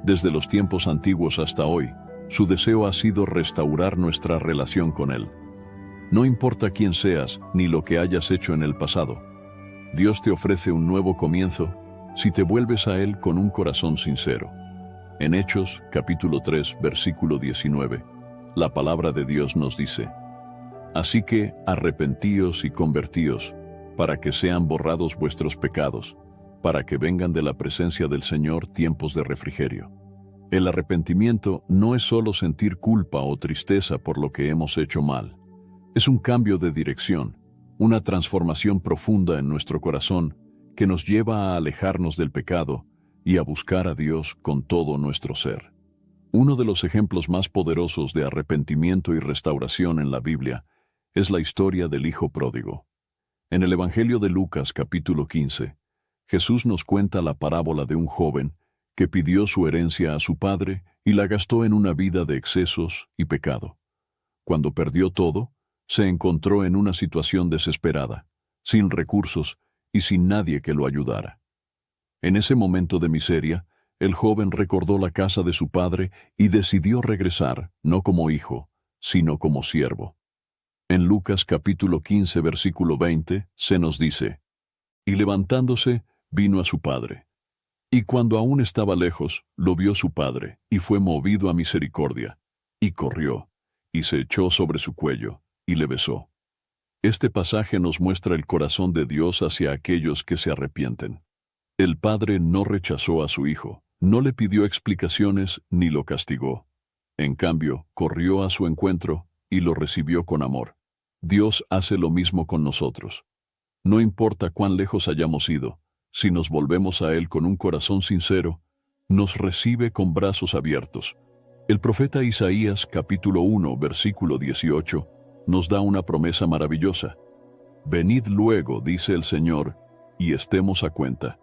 Desde los tiempos antiguos hasta hoy, su deseo ha sido restaurar nuestra relación con Él. No importa quién seas ni lo que hayas hecho en el pasado, Dios te ofrece un nuevo comienzo si te vuelves a Él con un corazón sincero. En Hechos, capítulo 3, versículo 19, la palabra de Dios nos dice: Así que arrepentíos y convertíos, para que sean borrados vuestros pecados, para que vengan de la presencia del Señor tiempos de refrigerio. El arrepentimiento no es solo sentir culpa o tristeza por lo que hemos hecho mal. Es un cambio de dirección, una transformación profunda en nuestro corazón que nos lleva a alejarnos del pecado y a buscar a Dios con todo nuestro ser. Uno de los ejemplos más poderosos de arrepentimiento y restauración en la Biblia es la historia del Hijo Pródigo. En el Evangelio de Lucas, capítulo 15, Jesús nos cuenta la parábola de un joven que pidió su herencia a su padre y la gastó en una vida de excesos y pecado. Cuando perdió todo, se encontró en una situación desesperada, sin recursos y sin nadie que lo ayudara. En ese momento de miseria, el joven recordó la casa de su padre y decidió regresar, no como hijo, sino como siervo. En Lucas capítulo 15, versículo 20, se nos dice: Y levantándose, vino a su padre. Y cuando aún estaba lejos, lo vio su padre, y fue movido a misericordia, y corrió, y se echó sobre su cuello, y le besó. Este pasaje nos muestra el corazón de Dios hacia aquellos que se arrepienten. El padre no rechazó a su hijo, no le pidió explicaciones ni lo castigó. En cambio, corrió a su encuentro y lo recibió con amor. Dios hace lo mismo con nosotros. No importa cuán lejos hayamos ido, si nos volvemos a Él con un corazón sincero, nos recibe con brazos abiertos. El profeta Isaías, capítulo 1, versículo 18, nos da una promesa maravillosa. Venid luego, dice el Señor, y estemos a cuenta.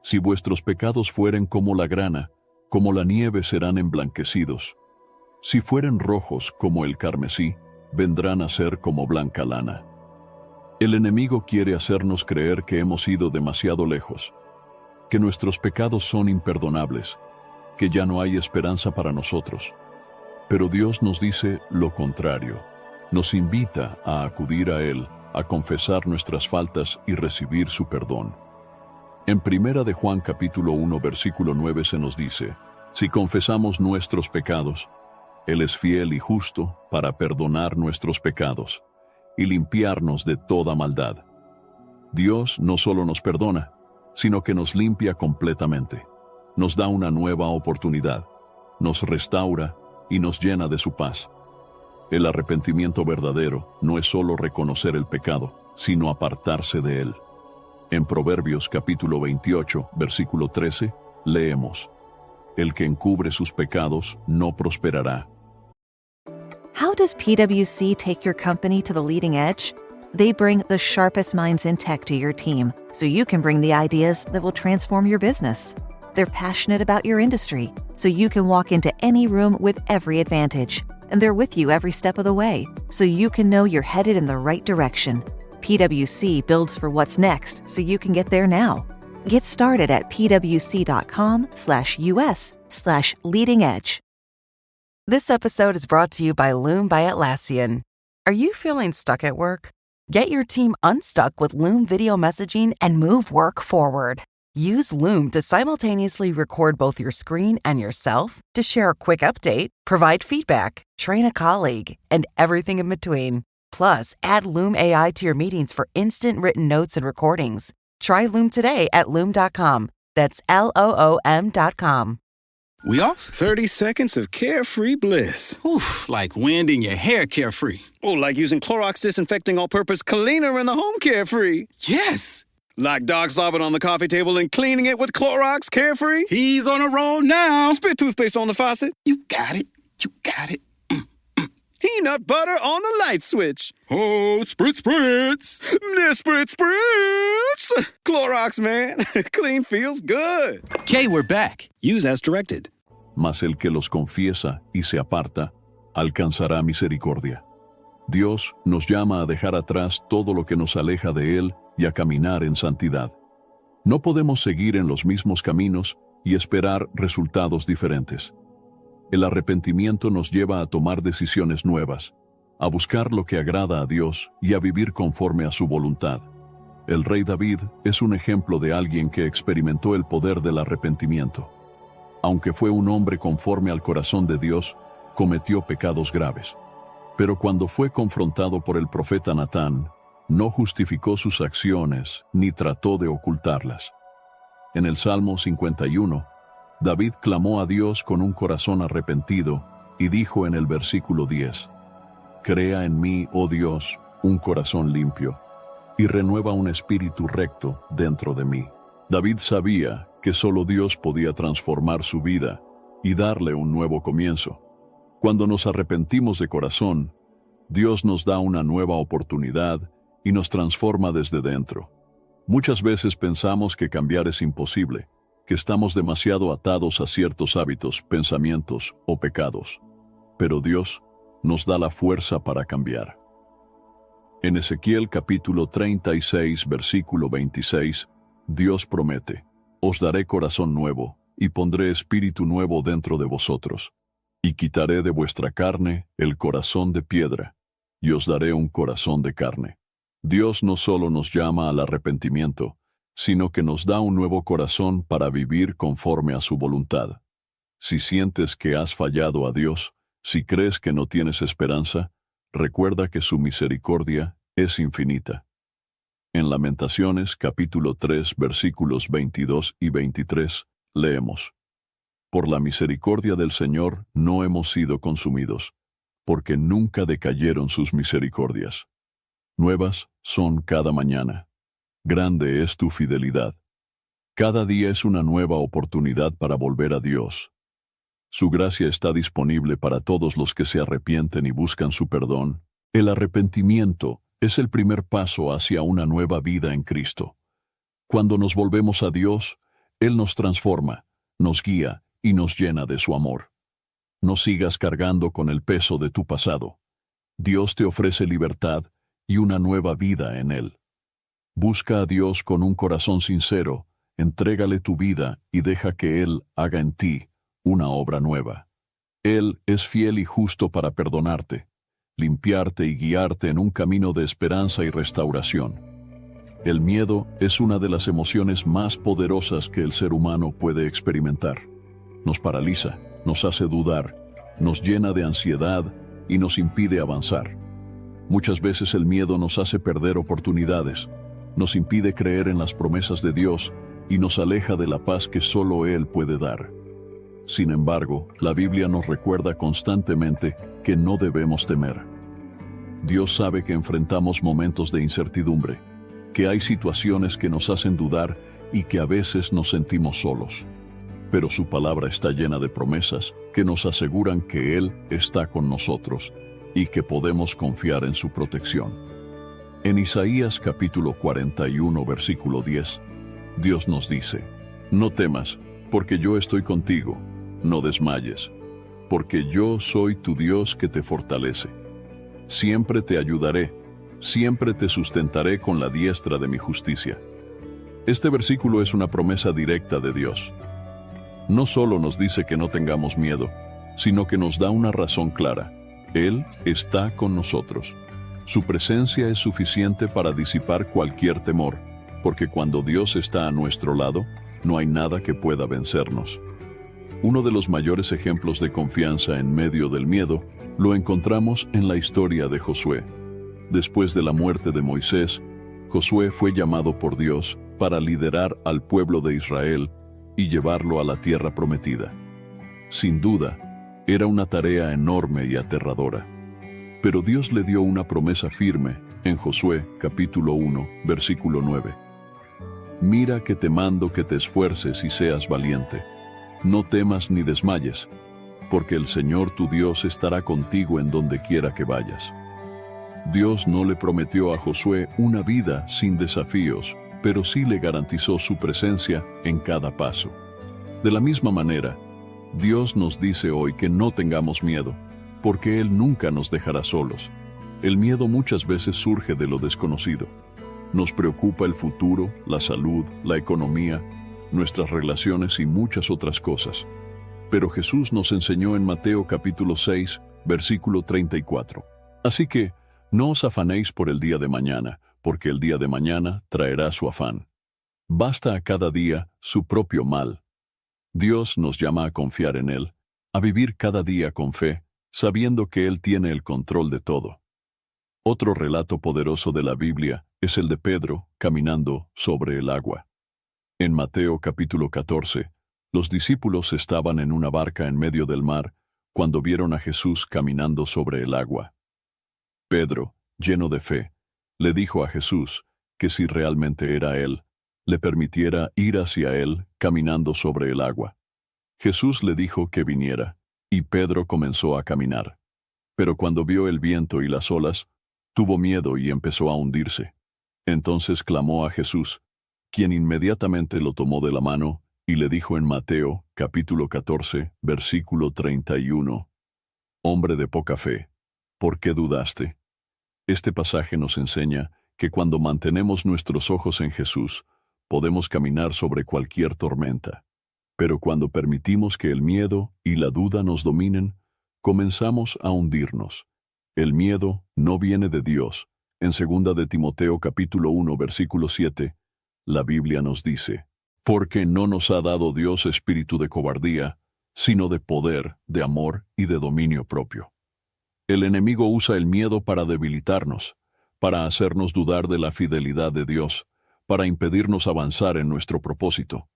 Si vuestros pecados fueren como la grana, como la nieve serán emblanquecidos. Si fueren rojos como el carmesí, vendrán a ser como blanca lana. El enemigo quiere hacernos creer que hemos ido demasiado lejos, que nuestros pecados son imperdonables, que ya no hay esperanza para nosotros. Pero Dios nos dice lo contrario. Nos invita a acudir a Él, a confesar nuestras faltas y recibir su perdón. En 1 de Juan capítulo 1 versículo 9 se nos dice: Si confesamos nuestros pecados, Él es fiel y justo para perdonar nuestros pecados y limpiarnos de toda maldad. Dios no solo nos perdona, sino que nos limpia completamente. Nos da una nueva oportunidad, nos restaura y nos llena de su paz. El arrepentimiento verdadero no es solo reconocer el pecado, sino apartarse de él. En Proverbios capítulo 28, versículo 13, leemos: El que encubre sus pecados no prosperará. How does PwC take your company to the leading edge? They bring the sharpest minds in tech to your team, so you can bring the ideas that will transform your business. They're passionate about your industry, so you can walk into any room with every advantage. And they're with you every step of the way, so you can know you're headed in the right direction. PwC builds for what's next, so you can get there now. Get started at pwc.com/us/leading edge. This episode is brought to you by Loom by Atlassian. Are you feeling stuck at work? Get your team unstuck with Loom video messaging and move work forward. Use Loom to simultaneously record both your screen and yourself to share a quick update, provide feedback, train a colleague, and everything in between. Plus, add Loom AI to your meetings for instant written notes and recordings. Try Loom today at Loom.com. That's LOOM.com. We off? 30 seconds of carefree bliss. Oof, like wind in your hair carefree. Oh, like using Clorox Disinfecting All-Purpose Cleaner in the home carefree. Yes! Like Doc slobbing on the coffee table and cleaning it with Clorox Carefree? He's on a roll now. Spit toothpaste on the faucet. You got it. You got it. Peanut butter on the light switch. Oh, spritz, spritz. Spritz, spritz. Clorox, man. Clean feels good. Okay, we're back. Use as directed. mas el que los confiesa y se aparta, alcanzará misericordia. Dios nos llama a dejar atrás todo lo que nos aleja de Él y a caminar en santidad. No podemos seguir en los mismos caminos y esperar resultados diferentes. El arrepentimiento nos lleva a tomar decisiones nuevas, a buscar lo que agrada a Dios y a vivir conforme a su voluntad. El rey David es un ejemplo de alguien que experimentó el poder del arrepentimiento. Aunque fue un hombre conforme al corazón de Dios, cometió pecados graves. Pero cuando fue confrontado por el profeta Natán, no justificó sus acciones ni trató de ocultarlas. En el Salmo 51, David clamó a Dios con un corazón arrepentido y dijo en el versículo 10, «Crea en mí, oh Dios, un corazón limpio, y renueva un espíritu recto dentro de mí». David sabía que solo Dios podía transformar su vida y darle un nuevo comienzo. Cuando nos arrepentimos de corazón, Dios nos da una nueva oportunidad y nos transforma desde dentro. Muchas veces pensamos que cambiar es imposible, que estamos demasiado atados a ciertos hábitos, pensamientos o pecados. Pero Dios nos da la fuerza para cambiar. En Ezequiel capítulo 36, versículo 26, Dios promete, «Os daré corazón nuevo, y pondré espíritu nuevo dentro de vosotros, y quitaré de vuestra carne el corazón de piedra, y os daré un corazón de carne». Dios no solo nos llama al arrepentimiento, sino que nos da un nuevo corazón para vivir conforme a su voluntad. Si sientes que has fallado a Dios, si crees que no tienes esperanza, recuerda que su misericordia es infinita. En Lamentaciones capítulo 3 versículos 22 y 23 leemos, «Por la misericordia del Señor no hemos sido consumidos, porque nunca decayeron sus misericordias. Nuevas son cada mañana. Grande es tu fidelidad. Cada día es una nueva oportunidad para volver a Dios. Su gracia está disponible para todos los que se arrepienten y buscan su perdón. El arrepentimiento es el primer paso hacia una nueva vida en Cristo. Cuando nos volvemos a Dios, Él nos transforma, nos guía y nos llena de su amor. No sigas cargando con el peso de tu pasado. Dios te ofrece libertad y una nueva vida en Él. Busca a Dios con un corazón sincero, entrégale tu vida y deja que Él haga en ti una obra nueva. Él es fiel y justo para perdonarte, limpiarte y guiarte en un camino de esperanza y restauración. El miedo es una de las emociones más poderosas que el ser humano puede experimentar. Nos paraliza, nos hace dudar, nos llena de ansiedad y nos impide avanzar. Muchas veces el miedo nos hace perder oportunidades, nos impide creer en las promesas de Dios y nos aleja de la paz que solo Él puede dar. Sin embargo, la Biblia nos recuerda constantemente que no debemos temer. Dios sabe que enfrentamos momentos de incertidumbre, que hay situaciones que nos hacen dudar y que a veces nos sentimos solos. Pero su palabra está llena de promesas que nos aseguran que Él está con nosotros y que podemos confiar en su protección. En Isaías capítulo 41, versículo 10, Dios nos dice, «No temas, porque yo estoy contigo, no desmayes, porque yo soy tu Dios que te fortalece. Siempre te ayudaré, siempre te sustentaré con la diestra de mi justicia». Este versículo es una promesa directa de Dios. No solo nos dice que no tengamos miedo, sino que nos da una razón clara. Él está con nosotros. Su presencia es suficiente para disipar cualquier temor, porque cuando Dios está a nuestro lado, no hay nada que pueda vencernos. Uno de los mayores ejemplos de confianza en medio del miedo lo encontramos en la historia de Josué. Después de la muerte de Moisés, Josué fue llamado por Dios para liderar al pueblo de Israel y llevarlo a la tierra prometida. Sin duda, era una tarea enorme y aterradora. Pero Dios le dio una promesa firme en Josué capítulo 1, versículo 9. «Mira que te mando que te esfuerces y seas valiente. No temas ni desmayes, porque el Señor tu Dios estará contigo en donde quiera que vayas». Dios no le prometió a Josué una vida sin desafíos, pero sí le garantizó su presencia en cada paso. De la misma manera, Dios nos dice hoy que no tengamos miedo, porque Él nunca nos dejará solos. El miedo muchas veces surge de lo desconocido. Nos preocupa el futuro, la salud, la economía, nuestras relaciones y muchas otras cosas. Pero Jesús nos enseñó en Mateo capítulo 6, versículo 34. Así que, no os afanéis por el día de mañana, porque el día de mañana traerá su afán. Basta a cada día su propio mal. Dios nos llama a confiar en Él, a vivir cada día con fe, sabiendo que Él tiene el control de todo. Otro relato poderoso de la Biblia es el de Pedro caminando sobre el agua. En Mateo capítulo 14, los discípulos estaban en una barca en medio del mar cuando vieron a Jesús caminando sobre el agua. Pedro, lleno de fe, le dijo a Jesús que si realmente era Él, le permitiera ir hacia Él caminando sobre el agua. Jesús le dijo que viniera, y Pedro comenzó a caminar. Pero cuando vio el viento y las olas, tuvo miedo y empezó a hundirse. Entonces clamó a Jesús, quien inmediatamente lo tomó de la mano y le dijo en Mateo, capítulo 14, versículo 31, «Hombre de poca fe, ¿por qué dudaste?». Este pasaje nos enseña que cuando mantenemos nuestros ojos en Jesús, podemos caminar sobre cualquier tormenta. Pero cuando permitimos que el miedo y la duda nos dominen, comenzamos a hundirnos. El miedo no viene de Dios. En 2 de Timoteo capítulo 1 versículo 7, la Biblia nos dice, «Porque no nos ha dado Dios espíritu de cobardía, sino de poder, de amor y de dominio propio». El enemigo usa el miedo para debilitarnos, para hacernos dudar de la fidelidad de Dios, para impedirnos avanzar en nuestro propósito.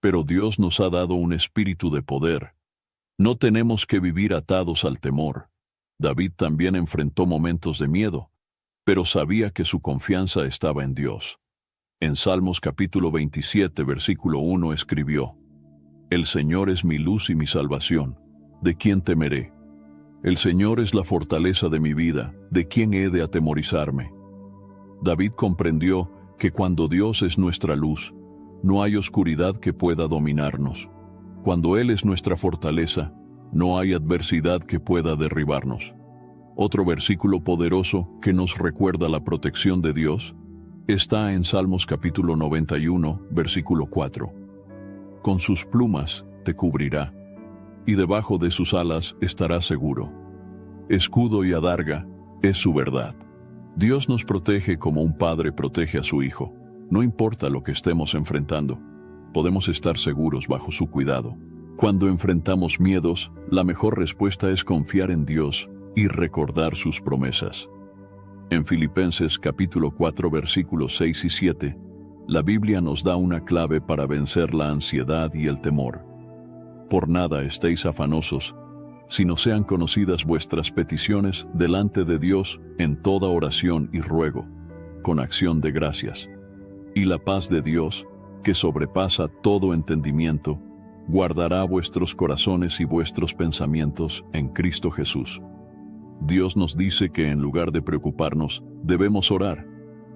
Pero Dios nos ha dado un espíritu de poder. No tenemos que vivir atados al temor. David también enfrentó momentos de miedo, pero sabía que su confianza estaba en Dios. En Salmos capítulo 27, versículo 1 escribió, «El Señor es mi luz y mi salvación, ¿de quién temeré? El Señor es la fortaleza de mi vida, ¿de quién he de atemorizarme?». David comprendió que cuando Dios es nuestra luz, no hay oscuridad que pueda dominarnos. Cuando Él es nuestra fortaleza, no hay adversidad que pueda derribarnos. Otro versículo poderoso que nos recuerda la protección de Dios está en Salmos capítulo 91, versículo 4. «Con sus plumas te cubrirá, y debajo de sus alas estarás seguro. Escudo y adarga es su verdad». Dios nos protege como un padre protege a su hijo. No importa lo que estemos enfrentando, podemos estar seguros bajo su cuidado. Cuando enfrentamos miedos, la mejor respuesta es confiar en Dios y recordar sus promesas. En Filipenses capítulo 4 versículos 6 y 7, la Biblia nos da una clave para vencer la ansiedad y el temor. «Por nada estéis afanosos, sino sean conocidas vuestras peticiones delante de Dios en toda oración y ruego, con acción de gracias. Y la paz de Dios, que sobrepasa todo entendimiento, guardará vuestros corazones y vuestros pensamientos en Cristo Jesús». Dios nos dice que en lugar de preocuparnos, debemos orar.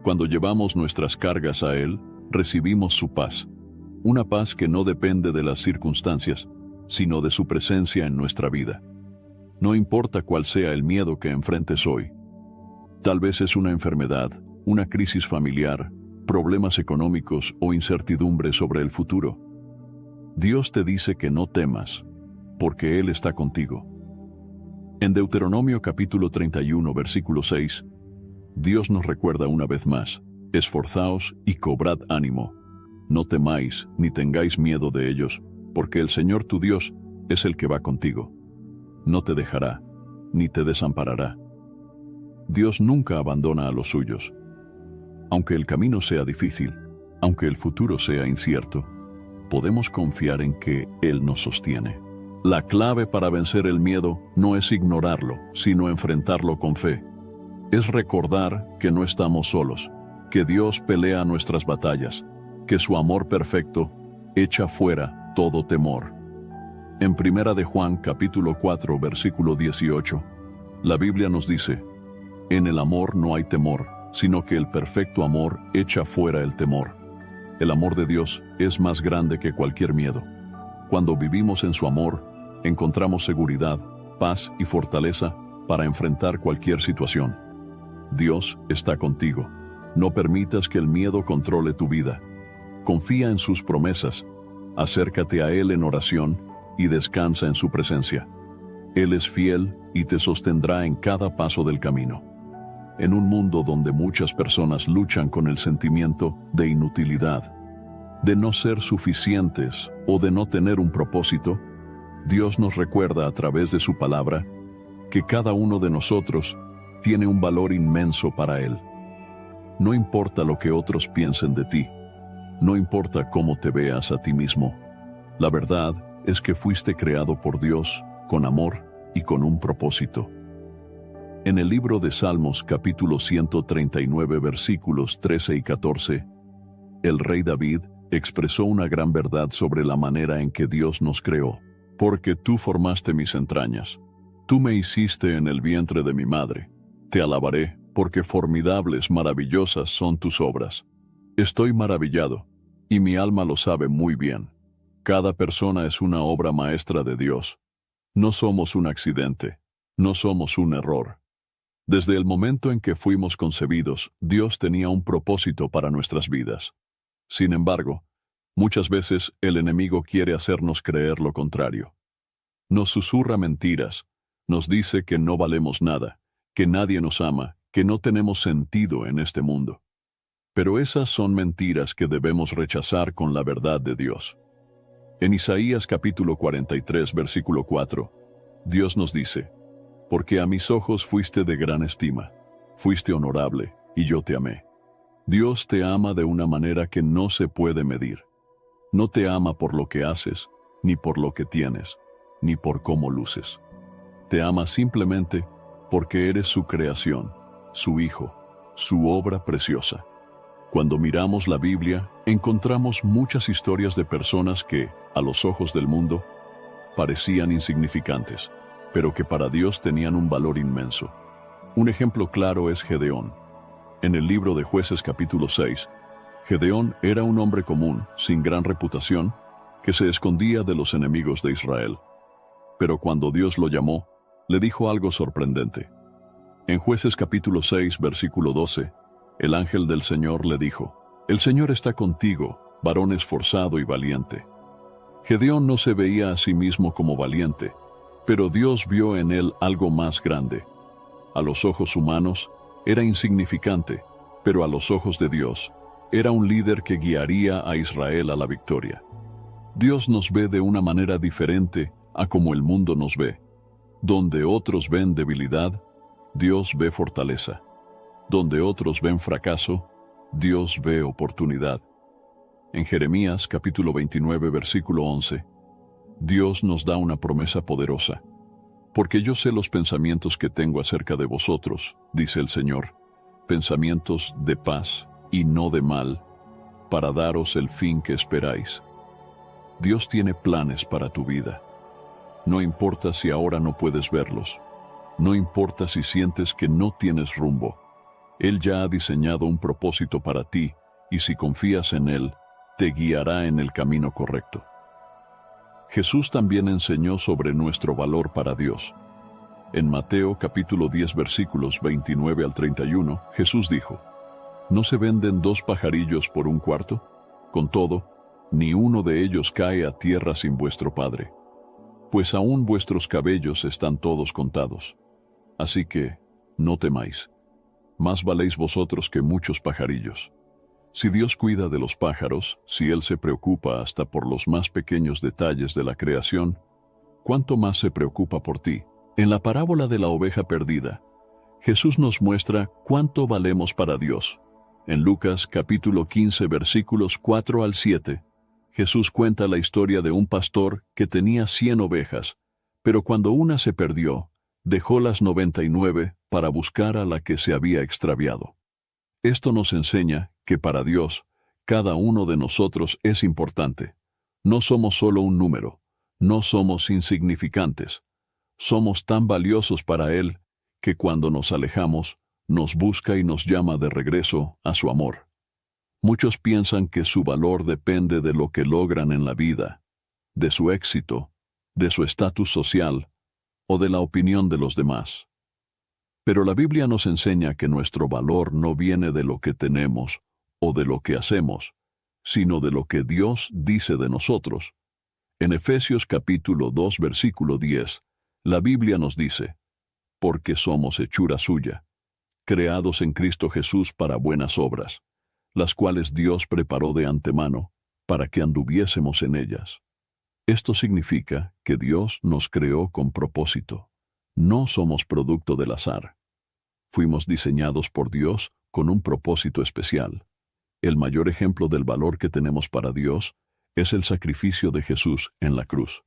Cuando llevamos nuestras cargas a Él, recibimos su paz. Una paz que no depende de las circunstancias, sino de su presencia en nuestra vida. No importa cuál sea el miedo que enfrentes hoy. Tal vez es una enfermedad, una crisis familiar, problemas económicos o incertidumbre sobre el futuro. Dios te dice que no temas, porque Él está contigo. En Deuteronomio capítulo 31, versículo 6, Dios nos recuerda una vez más, «Esforzaos y cobrad ánimo. No temáis ni tengáis miedo de ellos, porque el Señor tu Dios es el que va contigo. No te dejará, ni te desamparará». Dios nunca abandona a los suyos. Aunque el camino sea difícil, aunque el futuro sea incierto, podemos confiar en que Él nos sostiene. La clave para vencer el miedo no es ignorarlo, sino enfrentarlo con fe. Es recordar que no estamos solos, que Dios pelea nuestras batallas, que su amor perfecto echa fuera todo temor. En 1 de Juan capítulo 4 versículo 18, la Biblia nos dice, «En el amor no hay temor, sino que el perfecto amor echa fuera el temor». El amor de Dios es más grande que cualquier miedo. Cuando vivimos en su amor, encontramos seguridad, paz y fortaleza para enfrentar cualquier situación. Dios está contigo. No permitas que el miedo controle tu vida. Confía en sus promesas, acércate a Él en oración y descansa en su presencia. Él es fiel y te sostendrá en cada paso del camino. En un mundo donde muchas personas luchan con el sentimiento de inutilidad, de no ser suficientes o de no tener un propósito, Dios nos recuerda a través de su palabra que cada uno de nosotros tiene un valor inmenso para Él. No importa lo que otros piensen de ti, no importa cómo te veas a ti mismo, la verdad es que fuiste creado por Dios con amor y con un propósito. En el libro de Salmos capítulo 139 versículos 13 y 14, el rey David expresó una gran verdad sobre la manera en que Dios nos creó. Porque tú formaste mis entrañas, tú me hiciste en el vientre de mi madre. Te alabaré, porque formidables, maravillosas son tus obras. Estoy maravillado, y mi alma lo sabe muy bien. Cada persona es una obra maestra de Dios. No somos un accidente, no somos un error. Desde el momento en que fuimos concebidos, Dios tenía un propósito para nuestras vidas. Sin embargo, muchas veces el enemigo quiere hacernos creer lo contrario. Nos susurra mentiras, nos dice que no valemos nada, que nadie nos ama, que no tenemos sentido en este mundo. Pero esas son mentiras que debemos rechazar con la verdad de Dios. En Isaías capítulo 43 versículo 4, Dios nos dice: porque a mis ojos fuiste de gran estima, fuiste honorable, y yo te amé. Dios te ama de una manera que no se puede medir. No te ama por lo que haces, ni por lo que tienes, ni por cómo luces. Te ama simplemente porque eres su creación, su hijo, su obra preciosa. Cuando miramos la Biblia, encontramos muchas historias de personas que, a los ojos del mundo, parecían insignificantes, pero que para Dios tenían un valor inmenso. Un ejemplo claro es Gedeón. En el libro de Jueces capítulo 6, Gedeón era un hombre común, sin gran reputación, que se escondía de los enemigos de Israel. Pero cuando Dios lo llamó, le dijo algo sorprendente. En Jueces capítulo 6, versículo 12, el ángel del Señor le dijo: el Señor está contigo, varón esforzado y valiente. Gedeón no se veía a sí mismo como valiente, pero Dios vio en él algo más grande. A los ojos humanos, era insignificante, pero a los ojos de Dios, era un líder que guiaría a Israel a la victoria. Dios nos ve de una manera diferente a como el mundo nos ve. Donde otros ven debilidad, Dios ve fortaleza. Donde otros ven fracaso, Dios ve oportunidad. En Jeremías capítulo 29 versículo 11, Dios nos da una promesa poderosa. Porque yo sé los pensamientos que tengo acerca de vosotros, dice el Señor, pensamientos de paz y no de mal, para daros el fin que esperáis. Dios tiene planes para tu vida. No importa si ahora no puedes verlos. No importa si sientes que no tienes rumbo. Él ya ha diseñado un propósito para ti, y si confías en Él, te guiará en el camino correcto. Jesús también enseñó sobre nuestro valor para Dios. En Mateo capítulo 10 versículos 29 al 31, Jesús dijo: ¿no se venden 2 pajarillos por un cuarto? Con todo, ni uno de ellos cae a tierra sin vuestro Padre. Pues aún vuestros cabellos están todos contados. Así que, no temáis. Más valéis vosotros que muchos pajarillos. Si Dios cuida de los pájaros, si Él se preocupa hasta por los más pequeños detalles de la creación, ¿cuánto más se preocupa por ti? En la parábola de la oveja perdida, Jesús nos muestra cuánto valemos para Dios. En Lucas capítulo 15 versículos 4 al 7, Jesús cuenta la historia de un pastor que tenía 100 ovejas, pero cuando una se perdió, dejó las 99 para buscar a la que se había extraviado. Esto nos enseña que para Dios, cada uno de nosotros es importante. No somos solo un número, no somos insignificantes. Somos tan valiosos para Él que cuando nos alejamos, nos busca y nos llama de regreso a su amor. Muchos piensan que su valor depende de lo que logran en la vida, de su éxito, de su estatus social o de la opinión de los demás. Pero la Biblia nos enseña que nuestro valor no viene de lo que tenemos o de lo que hacemos, sino de lo que Dios dice de nosotros. En Efesios capítulo 2, versículo 10, la Biblia nos dice, porque somos hechura suya, creados en Cristo Jesús para buenas obras, las cuales Dios preparó de antemano para que anduviésemos en ellas. Esto significa que Dios nos creó con propósito. No somos producto del azar. Fuimos diseñados por Dios con un propósito especial. El mayor ejemplo del valor que tenemos para Dios es el sacrificio de Jesús en la cruz.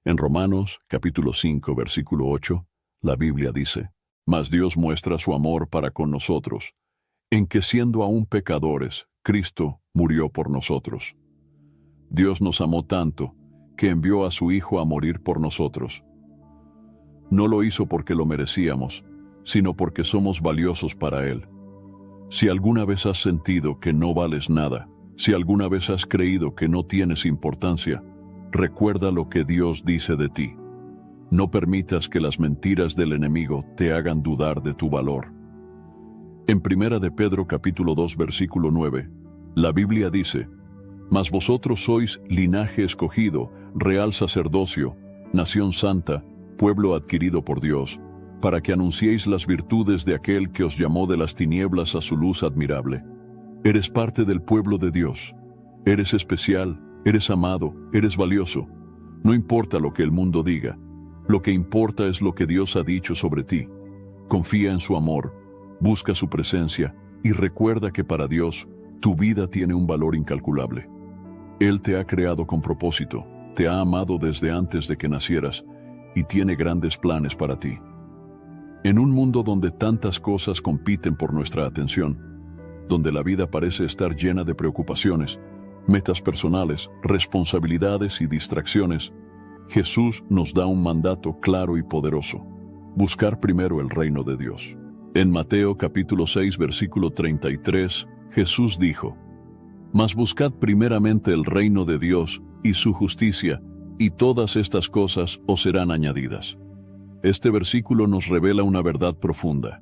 En Romanos, capítulo 5, versículo 8, la Biblia dice, «Mas Dios muestra su amor para con nosotros, en que siendo aún pecadores, Cristo murió por nosotros». Dios nos amó tanto que envió a su Hijo a morir por nosotros. No lo hizo porque lo merecíamos, sino porque somos valiosos para Él. Si alguna vez has sentido que no vales nada, si alguna vez has creído que no tienes importancia, recuerda lo que Dios dice de ti. No permitas que las mentiras del enemigo te hagan dudar de tu valor. En 1 de Pedro capítulo 2 versículo 9, la Biblia dice, «Mas vosotros sois linaje escogido, real sacerdocio, nación santa, pueblo adquirido por Dios, para que anunciéis las virtudes de aquel que os llamó de las tinieblas a su luz admirable». Eres parte del pueblo de Dios. Eres especial, eres amado, eres valioso. No importa lo que el mundo diga. Lo que importa es lo que Dios ha dicho sobre ti. Confía en su amor, busca su presencia y recuerda que para Dios tu vida tiene un valor incalculable. Él te ha creado con propósito, te ha amado desde antes de que nacieras y tiene grandes planes para ti. En un mundo donde tantas cosas compiten por nuestra atención, donde la vida parece estar llena de preocupaciones, metas personales, responsabilidades y distracciones, Jesús nos da un mandato claro y poderoso: buscar primero el reino de Dios. En Mateo capítulo 6 versículo 33, Jesús dijo, «Mas buscad primeramente el reino de Dios y su justicia, y todas estas cosas os serán añadidas». Este versículo nos revela una verdad profunda.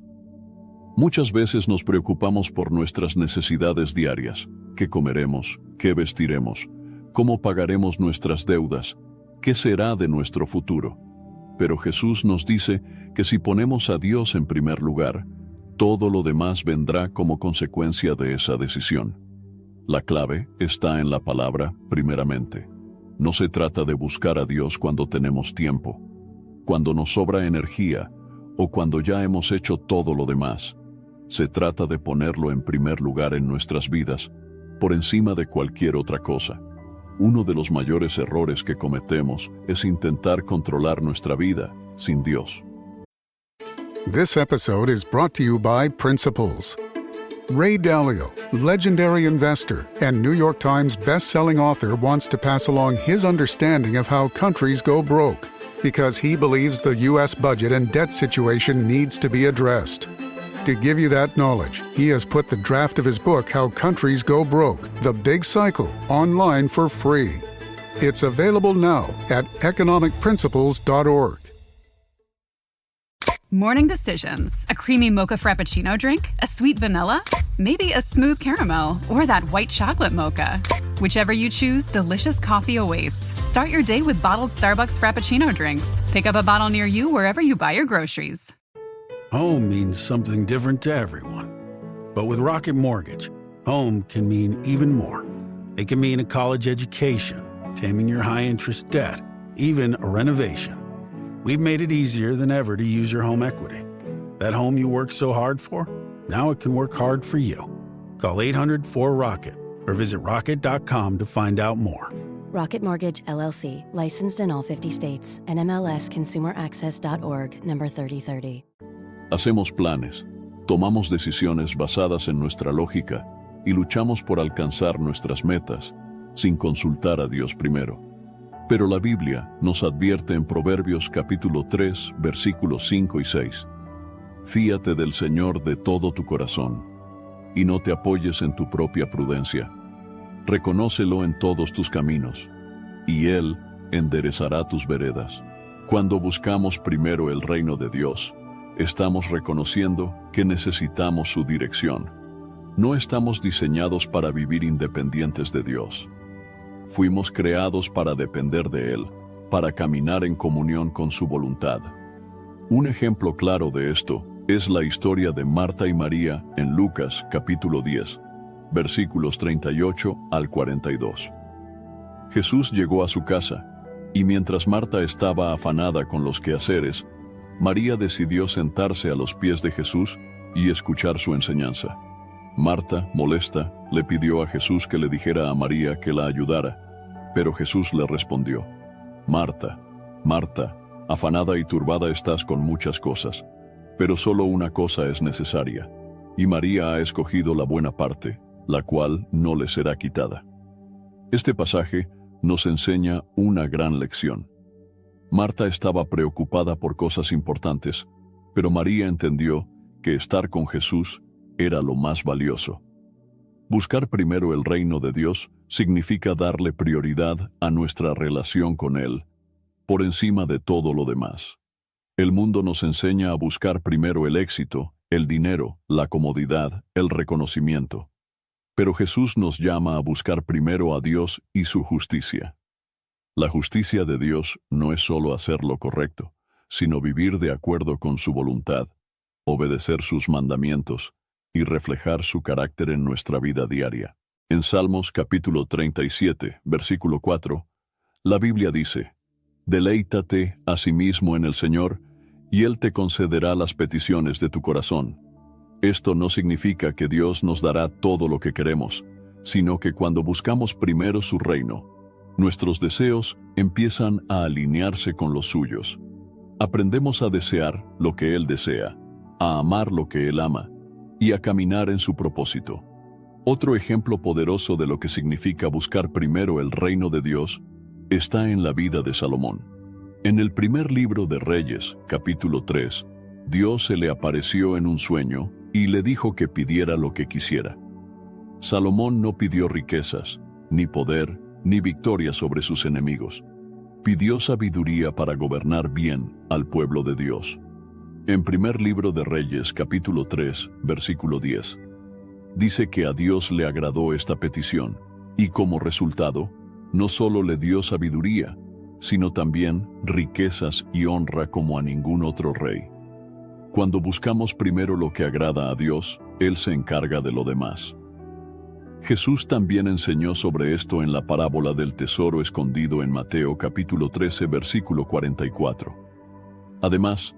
Muchas veces nos preocupamos por nuestras necesidades diarias: qué comeremos, qué vestiremos, cómo pagaremos nuestras deudas, qué será de nuestro futuro. Pero Jesús nos dice que si ponemos a Dios en primer lugar, todo lo demás vendrá como consecuencia de esa decisión. La clave está en la palabra primeramente. No se trata de buscar a Dios cuando tenemos tiempo, cuando nos sobra energía o cuando ya hemos hecho todo lo demás. Se trata de ponerlo en primer lugar en nuestras vidas, por encima de cualquier otra cosa. Uno de los mayores errores que cometemos es intentar controlar nuestra vida sin Dios. This episode is brought to you by Principles. Ray Dalio, legendary investor and New York Times best-selling author, wants to pass along his understanding of how countries go broke, because he believes the U.S. budget and debt situation needs to be addressed. To give you that knowledge, he has put the draft of his book, How Countries Go Broke, The Big Cycle, online for free. It's available now at economicprinciples.org. Morning decisions. A creamy mocha frappuccino drink? A sweet vanilla? Maybe a smooth caramel? Or that white chocolate mocha? Whichever you choose, delicious coffee awaits. Start your day with bottled Starbucks Frappuccino drinks. Pick up a bottle near you wherever you buy your groceries. Home means something different to everyone. But with Rocket Mortgage, home can mean even more. It can mean a college education, taming your high-interest debt, even a renovation. We've made it easier than ever to use your home equity. That home you worked so hard for, now it can work hard for you. Call 800-4ROCKET or visit rocket.com to find out more. Rocket Mortgage, LLC, licensed in all 50 states. NMLSconsumeraccess.org, number 3030. Hacemos planes, tomamos decisiones basadas en nuestra lógica y luchamos por alcanzar nuestras metas sin consultar a Dios primero. Pero la Biblia nos advierte en Proverbios capítulo 3, versículos 5 y 6. Fíate del Señor de todo tu corazón y no te apoyes en tu propia prudencia. Reconócelo en todos tus caminos y Él enderezará tus veredas. Cuando buscamos primero el reino de Dios, estamos reconociendo que necesitamos su dirección. No estamos diseñados para vivir independientes de Dios. Fuimos creados para depender de Él, para caminar en comunión con su voluntad. Un ejemplo claro de esto es la historia de Marta y María en Lucas capítulo 10, versículos 38 al 42. Jesús llegó a su casa, y mientras Marta estaba afanada con los quehaceres, María decidió sentarse a los pies de Jesús y escuchar su enseñanza. Marta, molesta, le pidió a Jesús que le dijera a María que la ayudara, pero Jesús le respondió: Marta, Marta, afanada y turbada estás con muchas cosas, pero solo una cosa es necesaria, y María ha escogido la buena parte, la cual no le será quitada. Este pasaje nos enseña una gran lección. Marta estaba preocupada por cosas importantes, pero María entendió que estar con Jesús era lo más valioso. Buscar primero el reino de Dios significa darle prioridad a nuestra relación con Él, por encima de todo lo demás. El mundo nos enseña a buscar primero el éxito, el dinero, la comodidad, el reconocimiento. Pero Jesús nos llama a buscar primero a Dios y su justicia. La justicia de Dios no es solo hacer lo correcto, sino vivir de acuerdo con su voluntad, obedecer sus mandamientos y reflejar su carácter en nuestra vida diaria. En Salmos capítulo 37, versículo 4, la Biblia dice: Deleítate asimismo en el Señor, y Él te concederá las peticiones de tu corazón. Esto no significa que Dios nos dará todo lo que queremos, sino que cuando buscamos primero su reino, nuestros deseos empiezan a alinearse con los suyos. Aprendemos a desear lo que Él desea, a amar lo que Él ama, y a caminar en su propósito. Otro ejemplo poderoso de lo que significa buscar primero el reino de Dios está en la vida de Salomón. En el primer libro de Reyes, capítulo 3, Dios se le apareció en un sueño y le dijo que pidiera lo que quisiera. Salomón no pidió riquezas, ni poder, ni victoria sobre sus enemigos. Pidió sabiduría para gobernar bien al pueblo de Dios. En primer libro de Reyes, capítulo 3, versículo 10, dice que a Dios le agradó esta petición, y como resultado, no solo le dio sabiduría, sino también riquezas y honra como a ningún otro rey. Cuando buscamos primero lo que agrada a Dios, Él se encarga de lo demás. Jesús también enseñó sobre esto en la parábola del tesoro escondido en Mateo capítulo 13, versículo 44. Además,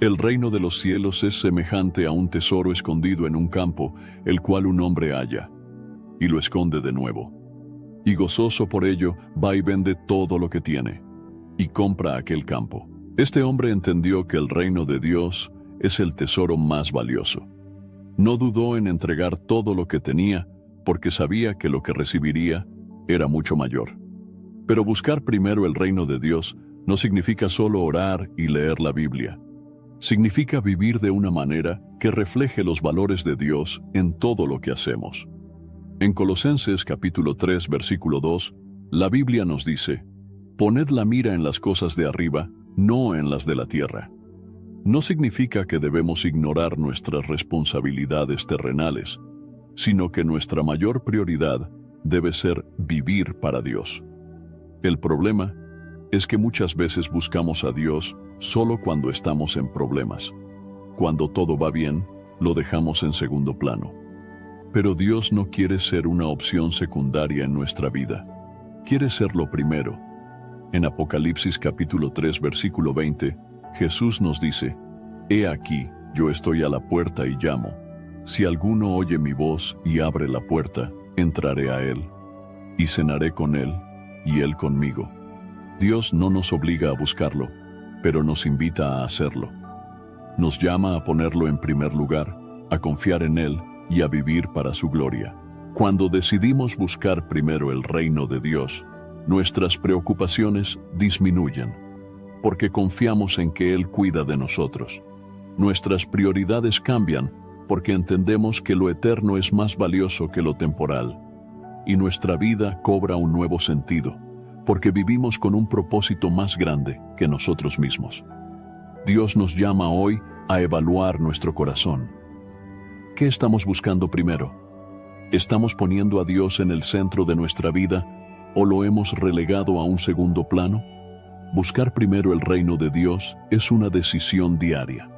el reino de los cielos es semejante a un tesoro escondido en un campo, el cual un hombre halla, y lo esconde de nuevo. Y gozoso por ello, va y vende todo lo que tiene, y compra aquel campo. Este hombre entendió que el reino de Dios es el tesoro más valioso. No dudó en entregar todo lo que tenía, porque sabía que lo que recibiría era mucho mayor. Pero buscar primero el reino de Dios no significa solo orar y leer la Biblia. Significa vivir de una manera que refleje los valores de Dios en todo lo que hacemos. En Colosenses capítulo 3, versículo 2, la Biblia nos dice: Poned la mira en las cosas de arriba, no en las de la tierra. No significa que debemos ignorar nuestras responsabilidades terrenales, sino que nuestra mayor prioridad debe ser vivir para Dios. El problema es que muchas veces buscamos a Dios solo cuando estamos en problemas. Cuando todo va bien, lo dejamos en segundo plano. Pero Dios no quiere ser una opción secundaria en nuestra vida. Quiere ser lo primero. En Apocalipsis capítulo 3, versículo 20, Jesús nos dice: He aquí, yo estoy a la puerta y llamo. Si alguno oye mi voz y abre la puerta, entraré a él, y cenaré con él, y él conmigo. Dios no nos obliga a buscarlo, pero nos invita a hacerlo. Nos llama a ponerlo en primer lugar, a confiar en él y a vivir para su gloria. Cuando decidimos buscar primero el reino de Dios, nuestras preocupaciones disminuyen, porque confiamos en que Él cuida de nosotros. Nuestras prioridades cambian, porque entendemos que lo eterno es más valioso que lo temporal, y nuestra vida cobra un nuevo sentido, porque vivimos con un propósito más grande que nosotros mismos. Dios nos llama hoy a evaluar nuestro corazón. ¿Qué estamos buscando primero? ¿Estamos poniendo a Dios en el centro de nuestra vida o lo hemos relegado a un segundo plano? Buscar primero el reino de Dios es una decisión diaria.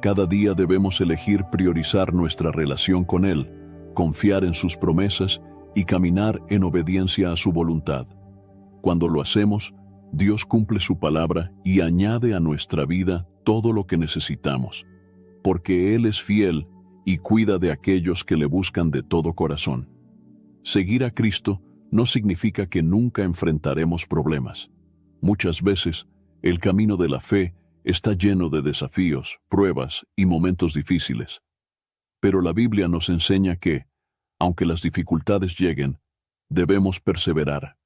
Cada día debemos elegir priorizar nuestra relación con Él, confiar en sus promesas y caminar en obediencia a su voluntad. Cuando lo hacemos, Dios cumple su palabra y añade a nuestra vida todo lo que necesitamos, porque Él es fiel y cuida de aquellos que le buscan de todo corazón. Seguir a Cristo no significa que nunca enfrentaremos problemas. Muchas veces, el camino de la fe está lleno de desafíos, pruebas y momentos difíciles. Pero la Biblia nos enseña que, aunque las dificultades lleguen, debemos perseverar,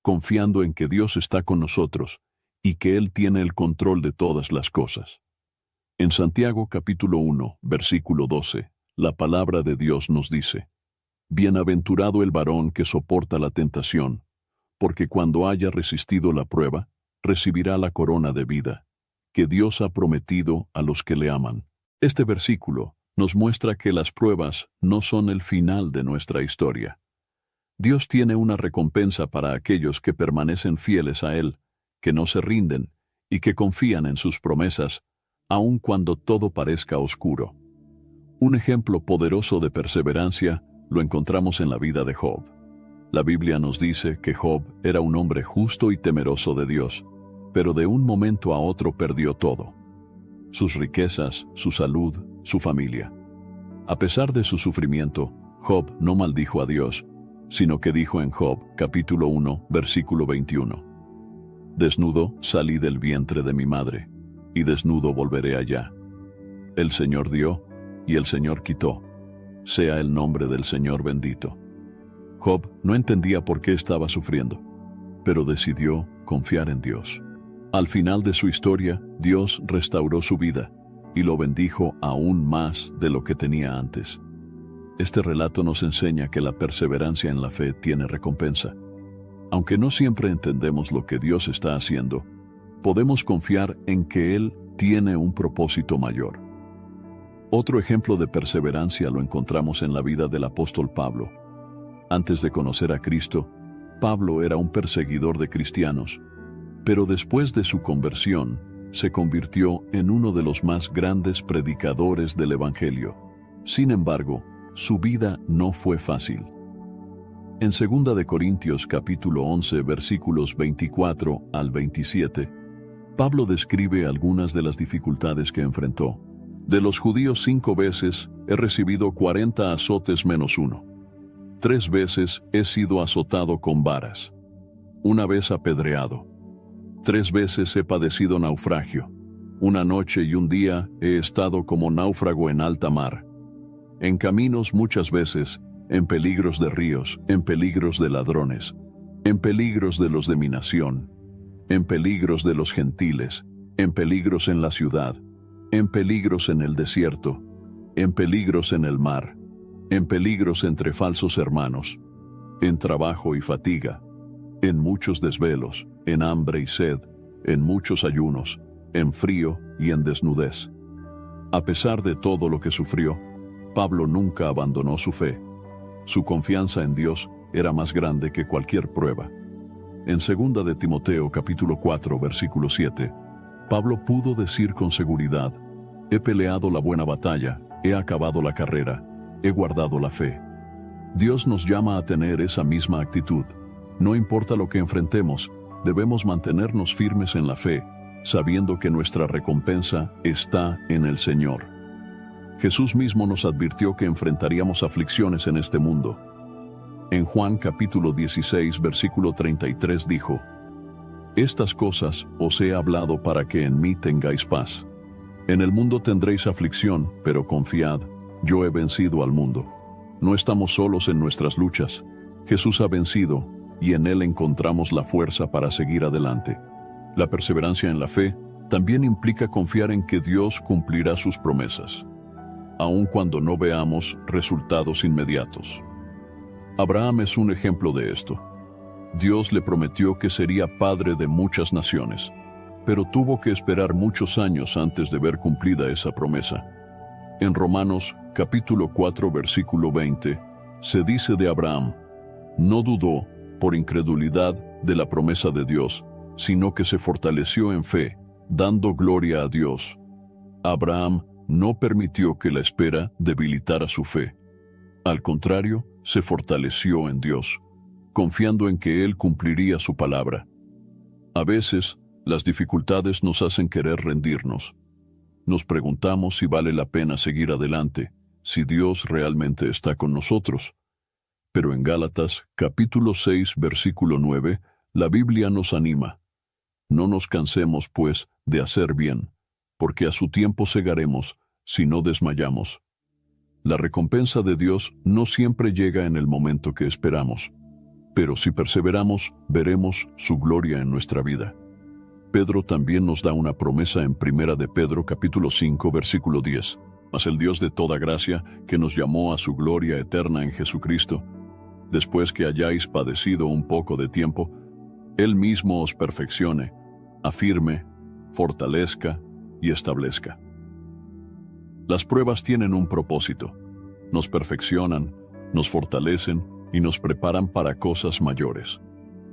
confiando en que Dios está con nosotros y que Él tiene el control de todas las cosas. En Santiago capítulo 1, versículo 12, la palabra de Dios nos dice: Bienaventurado el varón que soporta la tentación, porque cuando haya resistido la prueba, recibirá la corona de vida, que Dios ha prometido a los que le aman. Este versículo nos muestra que las pruebas no son el final de nuestra historia. Dios tiene una recompensa para aquellos que permanecen fieles a Él, que no se rinden y que confían en sus promesas, aun cuando todo parezca oscuro. Un ejemplo poderoso de perseverancia lo encontramos en la vida de Job. La Biblia nos dice que Job era un hombre justo y temeroso de Dios, pero de un momento a otro perdió todo: sus riquezas, su salud, su familia. A pesar de su sufrimiento, Job no maldijo a Dios, sino que dijo en Job, capítulo 1, versículo 21: Desnudo salí del vientre de mi madre, y desnudo volveré allá. El Señor dio, y el Señor quitó. Sea el nombre del Señor bendito. Job no entendía por qué estaba sufriendo, pero decidió confiar en Dios. Al final de su historia, Dios restauró su vida y lo bendijo aún más de lo que tenía antes. Este relato nos enseña que la perseverancia en la fe tiene recompensa. Aunque no siempre entendemos lo que Dios está haciendo, podemos confiar en que Él tiene un propósito mayor. Otro ejemplo de perseverancia lo encontramos en la vida del apóstol Pablo. Antes de conocer a Cristo, Pablo era un perseguidor de cristianos, pero después de su conversión, se convirtió en uno de los más grandes predicadores del Evangelio. Sin embargo, su vida no fue fácil. En 2 de Corintios capítulo 11 versículos 24 al 27, Pablo describe algunas de las dificultades que enfrentó. De los judíos 5 veces he recibido 40 azotes menos 1. 3 veces he sido azotado con varas. 1 vez apedreado. 3 veces he padecido naufragio. 1 noche y 1 día he estado como náufrago en alta mar. En caminos muchas veces, en peligros de ríos, en peligros de ladrones, en peligros de los de mi nación, en peligros de los gentiles, en peligros en la ciudad, en peligros en el desierto, en peligros en el mar, en peligros entre falsos hermanos, en trabajo y fatiga, en muchos desvelos, en hambre y sed, en muchos ayunos, en frío y en desnudez. A pesar de todo lo que sufrió, Pablo nunca abandonó su fe. Su confianza en Dios era más grande que cualquier prueba. En 2 de Timoteo capítulo 4 versículo 7, Pablo pudo decir con seguridad: he peleado la buena batalla, he acabado la carrera, he guardado la fe. Dios nos llama a tener esa misma actitud. No importa lo que enfrentemos, debemos mantenernos firmes en la fe, sabiendo que nuestra recompensa está en el Señor. Jesús mismo nos advirtió que enfrentaríamos aflicciones en este mundo. En Juan capítulo 16 versículo 33 dijo: estas cosas os he hablado para que en mí tengáis paz. En el mundo tendréis aflicción, pero confiad, yo he vencido al mundo. No estamos solos en nuestras luchas. Jesús ha vencido, y en Él encontramos la fuerza para seguir adelante. La perseverancia en la fe también implica confiar en que Dios cumplirá sus promesas, aun cuando no veamos resultados inmediatos. Abraham es un ejemplo de esto. Dios le prometió que sería padre de muchas naciones, pero tuvo que esperar muchos años antes de ver cumplida esa promesa. En Romanos capítulo 4 versículo 20 se dice de Abraham: no dudó por incredulidad de la promesa de Dios, sino que se fortaleció en fe, dando gloria a Dios. Abraham no permitió que la espera debilitara su fe. Al contrario, se fortaleció en Dios, confiando en que Él cumpliría su palabra. A veces, las dificultades nos hacen querer rendirnos. Nos preguntamos si vale la pena seguir adelante, si Dios realmente está con nosotros. Pero en Gálatas, capítulo 6, versículo 9, la Biblia nos anima. No nos cansemos, pues, de hacer bien, porque a su tiempo segaremos, si no desmayamos. La recompensa de Dios no siempre llega en el momento que esperamos, pero si perseveramos, veremos su gloria en nuestra vida. Pedro también nos da una promesa en 1 de Pedro capítulo 5 versículo 10. Mas el Dios de toda gracia, que nos llamó a su gloria eterna en Jesucristo, después que hayáis padecido un poco de tiempo, Él mismo os perfeccione, afirme, fortalezca y establezca. Las pruebas tienen un propósito. Nos perfeccionan, nos fortalecen y nos preparan para cosas mayores.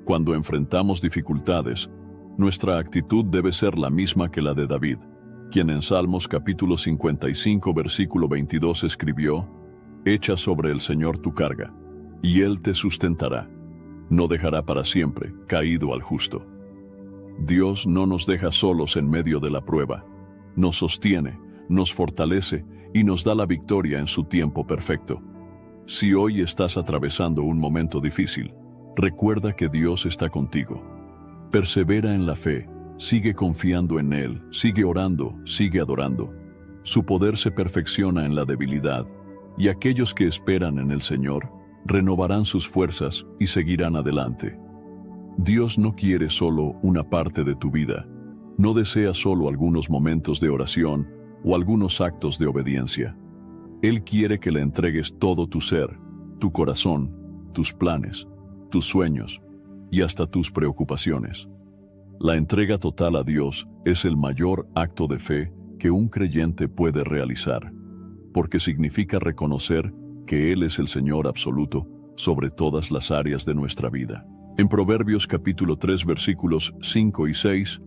Cuando enfrentamos dificultades, nuestra actitud debe ser la misma que la de David, quien en Salmos capítulo 55 versículo 22 escribió: «Echa sobre el Señor tu carga, y Él te sustentará. No dejará para siempre caído al justo». Dios no nos deja solos en medio de la prueba. Nos sostiene, nos fortalece y nos da la victoria en su tiempo perfecto. Si hoy estás atravesando un momento difícil, recuerda que Dios está contigo. Persevera en la fe, sigue confiando en Él, sigue orando, sigue adorando. Su poder se perfecciona en la debilidad, y aquellos que esperan en el Señor renovarán sus fuerzas y seguirán adelante. Dios no quiere solo una parte de tu vida, no desea solo algunos momentos de oración o algunos actos de obediencia. Él quiere que le entregues todo tu ser, tu corazón, tus planes, tus sueños y hasta tus preocupaciones. La entrega total a Dios es el mayor acto de fe que un creyente puede realizar, porque significa reconocer que Él es el Señor absoluto sobre todas las áreas de nuestra vida. En Proverbios capítulo 3 versículos 5 y 6,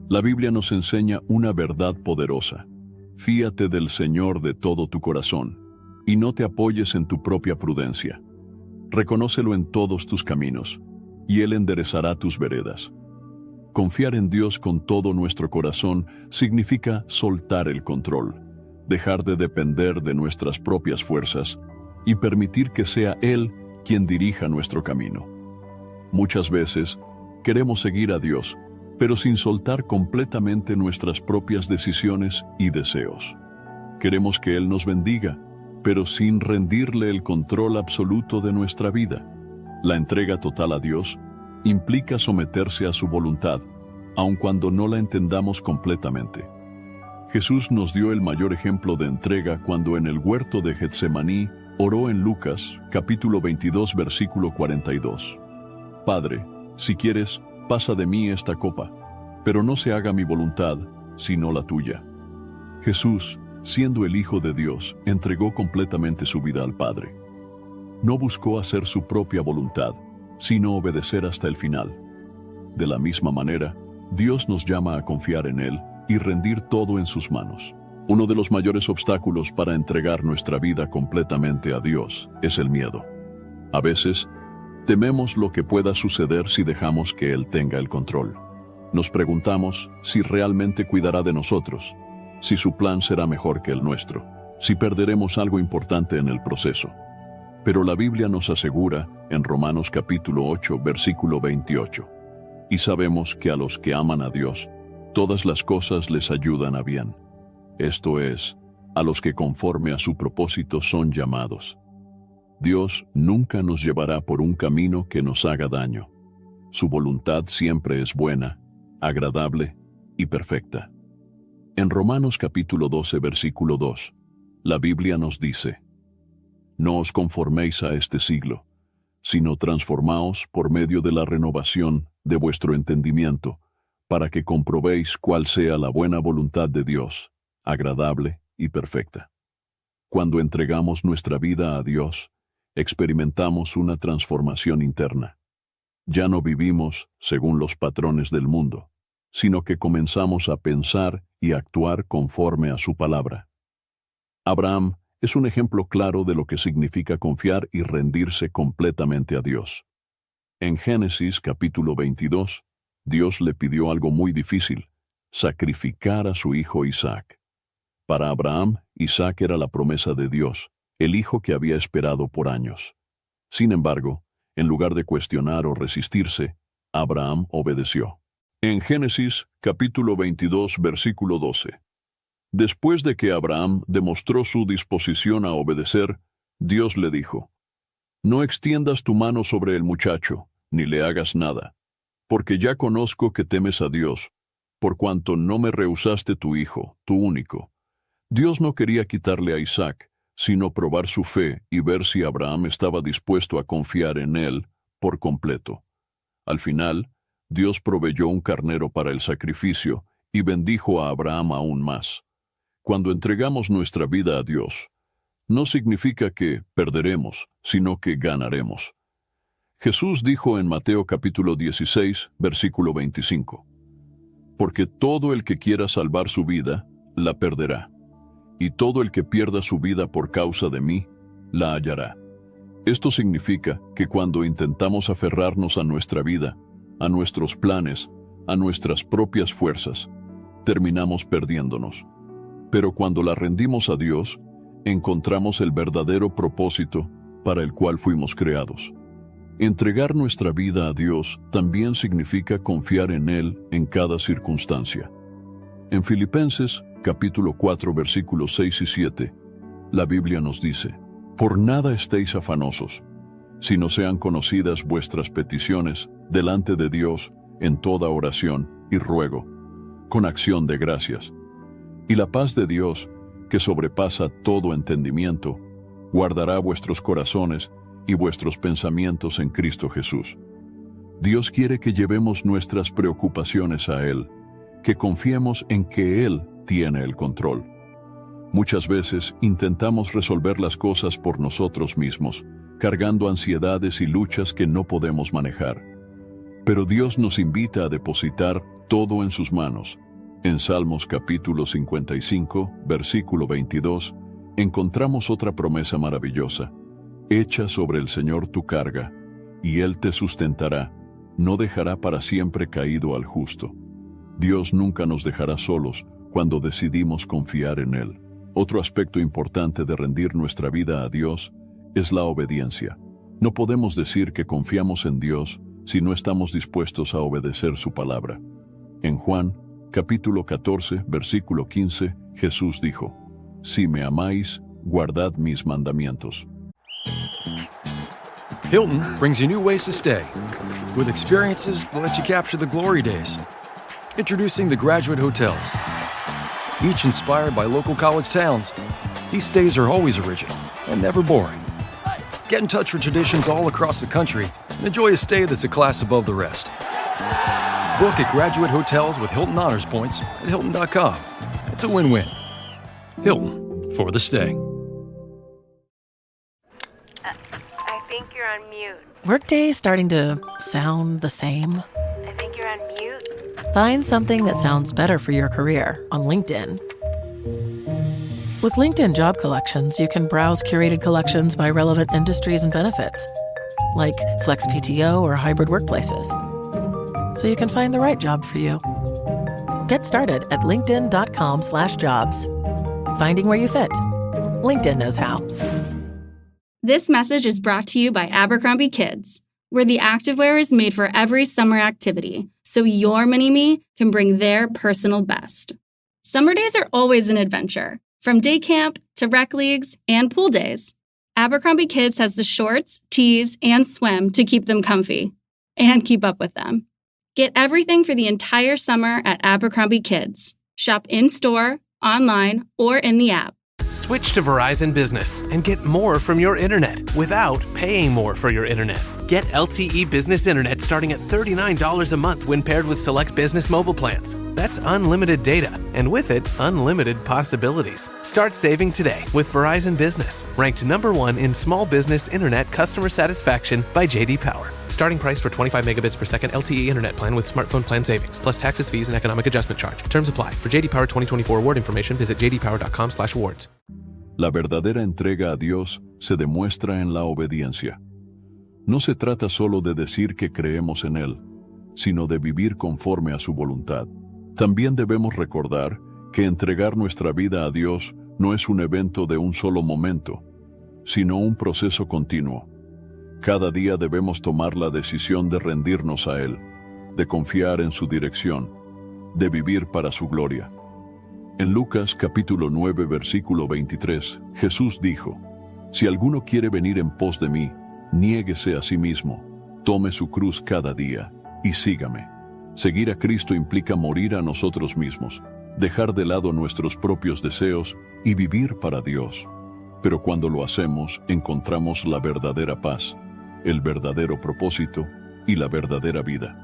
la Biblia nos enseña una verdad poderosa. Fíate del Señor de todo tu corazón, y no te apoyes en tu propia prudencia. Reconócelo en todos tus caminos, y Él enderezará tus veredas. Confiar en Dios con todo nuestro corazón significa soltar el control, dejar de depender de nuestras propias fuerzas y permitir que sea Él quien dirija nuestro camino. Muchas veces queremos seguir a Dios, pero sin soltar completamente nuestras propias decisiones y deseos. Queremos que Él nos bendiga, pero sin rendirle el control absoluto de nuestra vida. La entrega total a Dios implica someterse a su voluntad, aun cuando no la entendamos completamente. Jesús nos dio el mayor ejemplo de entrega cuando en el huerto de Getsemaní oró en Lucas, capítulo 22, versículo 42. Padre, si quieres, pasa de mí esta copa, pero no se haga mi voluntad, sino la tuya. Jesús, siendo el Hijo de Dios, entregó completamente su vida al Padre. No buscó hacer su propia voluntad, sino obedecer hasta el final. De la misma manera, Dios nos llama a confiar en Él y rendir todo en sus manos. Uno de los mayores obstáculos para entregar nuestra vida completamente a Dios es el miedo. A veces, tememos lo que pueda suceder si dejamos que Él tenga el control. Nos preguntamos si realmente cuidará de nosotros, si su plan será mejor que el nuestro, si perderemos algo importante en el proceso. Pero la Biblia nos asegura en Romanos capítulo 8, versículo 28, y sabemos que a los que aman a Dios, todas las cosas les ayudan a bien. Esto es, a los que conforme a su propósito son llamados. Dios nunca nos llevará por un camino que nos haga daño. Su voluntad siempre es buena, agradable y perfecta. En Romanos capítulo 12, versículo 2, la Biblia nos dice: No os conforméis a este siglo, sino transformaos por medio de la renovación de vuestro entendimiento, para que comprobéis cuál sea la buena voluntad de Dios, agradable y perfecta. Cuando entregamos nuestra vida a Dios, experimentamos una transformación interna. Ya no vivimos según los patrones del mundo, sino que comenzamos a pensar y actuar conforme a su palabra. Abraham es un ejemplo claro de lo que significa confiar y rendirse completamente a Dios. En Génesis capítulo 22, Dios le pidió algo muy difícil: sacrificar a su hijo Isaac. Para Abraham, Isaac era la promesa de Dios, el hijo que había esperado por años. Sin embargo, en lugar de cuestionar o resistirse, Abraham obedeció. En Génesis capítulo 22, versículo 12. Después de que Abraham demostró su disposición a obedecer, Dios le dijo: «No extiendas tu mano sobre el muchacho, ni le hagas nada, porque ya conozco que temes a Dios, por cuanto no me rehusaste tu hijo, tu único». Dios no quería quitarle a Isaac, sino probar su fe y ver si Abraham estaba dispuesto a confiar en él por completo. Al final, Dios proveyó un carnero para el sacrificio y bendijo a Abraham aún más. Cuando entregamos nuestra vida a Dios, no significa que perderemos, sino que ganaremos. Jesús dijo en Mateo capítulo 16, versículo 25, «Porque todo el que quiera salvar su vida, la perderá, y todo el que pierda su vida por causa de mí, la hallará». Esto significa que cuando intentamos aferrarnos a nuestra vida, a nuestros planes, a nuestras propias fuerzas, terminamos perdiéndonos. Pero cuando la rendimos a Dios, encontramos el verdadero propósito para el cual fuimos creados. Entregar nuestra vida a Dios también significa confiar en Él en cada circunstancia. En Filipenses, capítulo 4, versículos 6 y 7, la Biblia nos dice: «Por nada estéis afanosos, sino sean conocidas vuestras peticiones delante de Dios en toda oración y ruego, con acción de gracias. Y la paz de Dios, que sobrepasa todo entendimiento, guardará vuestros corazones y vuestros pensamientos en Cristo Jesús». Dios quiere que llevemos nuestras preocupaciones a Él, que confiemos en que Él tiene el control. Muchas veces intentamos resolver las cosas por nosotros mismos, cargando ansiedades y luchas que no podemos manejar. Pero Dios nos invita a depositar todo en sus manos. En Salmos capítulo 55, versículo 22, encontramos otra promesa maravillosa: «Echa sobre el Señor tu carga, y Él te sustentará, no dejará para siempre caído al justo». Dios nunca nos dejará solos cuando decidimos confiar en Él. Otro aspecto importante de rendir nuestra vida a Dios es la obediencia. No podemos decir que confiamos en Dios si no estamos dispuestos a obedecer su palabra. En Juan, capítulo 14, versículo 15, Jesús dijo: «Si me amáis, guardad mis mandamientos». Hilton brings you new ways to stay. With experiences that let you capture the glory days. Introducing the Graduate Hotels. Each inspired by local college towns, these stays are always original and never boring. Get in touch with traditions all across the country and enjoy a stay that's a class above the rest. Book at Graduate Hotels with Hilton Honors Points at Hilton.com. It's a win-win. Hilton, for the stay. I think you're on mute. Workday starting to sound the same? I think you're on mute. Find something that sounds better for your career on LinkedIn. With LinkedIn Job Collections, you can browse curated collections by relevant industries and benefits, like flex PTO or hybrid workplaces, so you can find the right job for you. Get started at linkedin.com/jobs. Finding where you fit. LinkedIn knows how. This message is brought to you by Abercrombie Kids, where the activewear is made for every summer activity, so your mini-me can bring their personal best. Summer days are always an adventure, from day camp to rec leagues and pool days. Abercrombie Kids has the shorts, tees, and swim to keep them comfy and keep up with them. Get everything for the entire summer at Abercrombie Kids. Shop in-store, online, or in the app. Switch to Verizon Business and get more from your internet without paying more for your internet. Get LTE Business Internet starting at $39 a month when paired with select business mobile plans. That's unlimited data, and with it, unlimited possibilities. Start saving today with Verizon Business, ranked #1 in small business internet customer satisfaction by J.D. Power. Starting price for 25 megabits per second LTE internet plan with smartphone plan savings, plus taxes, fees, and economic adjustment charge. Terms apply. For J.D. Power 2024 award information, visit jdpower.com/awards. La verdadera entrega a Dios se demuestra en la obediencia. No se trata solo de decir que creemos en Él, sino de vivir conforme a su voluntad. También debemos recordar que entregar nuestra vida a Dios no es un evento de un solo momento, sino un proceso continuo. Cada día debemos tomar la decisión de rendirnos a Él, de confiar en su dirección, de vivir para su gloria. En Lucas capítulo 9 versículo 23, Jesús dijo: Si alguno quiere venir en pos de mí, niéguese a sí mismo, tome su cruz cada día y sígame. Seguir a Cristo implica morir a nosotros mismos, dejar de lado nuestros propios deseos y vivir para Dios. Pero cuando lo hacemos, encontramos la verdadera paz, el verdadero propósito y la verdadera vida.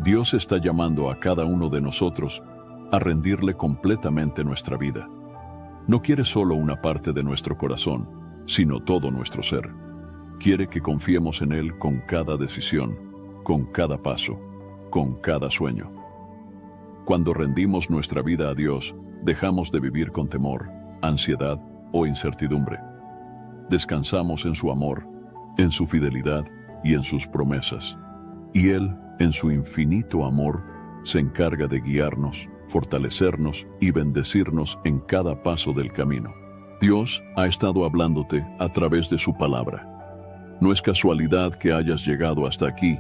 Dios está llamando a cada uno de nosotros a rendirle completamente nuestra vida. No quiere solo una parte de nuestro corazón, sino todo nuestro ser. Quiere que confiemos en Él con cada decisión, con cada paso, con cada sueño. Cuando rendimos nuestra vida a Dios, dejamos de vivir con temor, ansiedad o incertidumbre. Descansamos en su amor, en su fidelidad y en sus promesas. Y Él, en su infinito amor, se encarga de guiarnos, fortalecernos y bendecirnos en cada paso del camino. Dios ha estado hablándote a través de su palabra. No es casualidad que hayas llegado hasta aquí.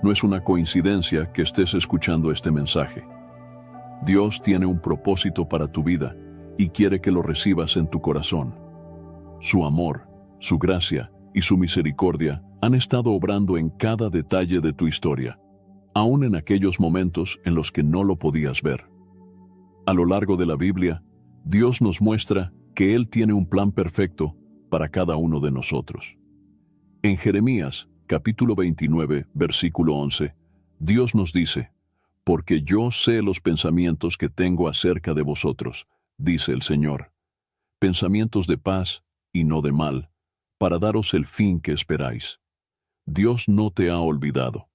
No es una coincidencia que estés escuchando este mensaje. Dios tiene un propósito para tu vida y quiere que lo recibas en tu corazón. Su amor, su gracia y su misericordia han estado obrando en cada detalle de tu historia, aún en aquellos momentos en los que no lo podías ver. A lo largo de la Biblia, Dios nos muestra que Él tiene un plan perfecto para cada uno de nosotros. En Jeremías, capítulo 29, versículo 11, Dios nos dice: Porque yo sé los pensamientos que tengo acerca de vosotros, dice el Señor, pensamientos de paz y no de mal, para daros el fin que esperáis. Dios no te ha olvidado.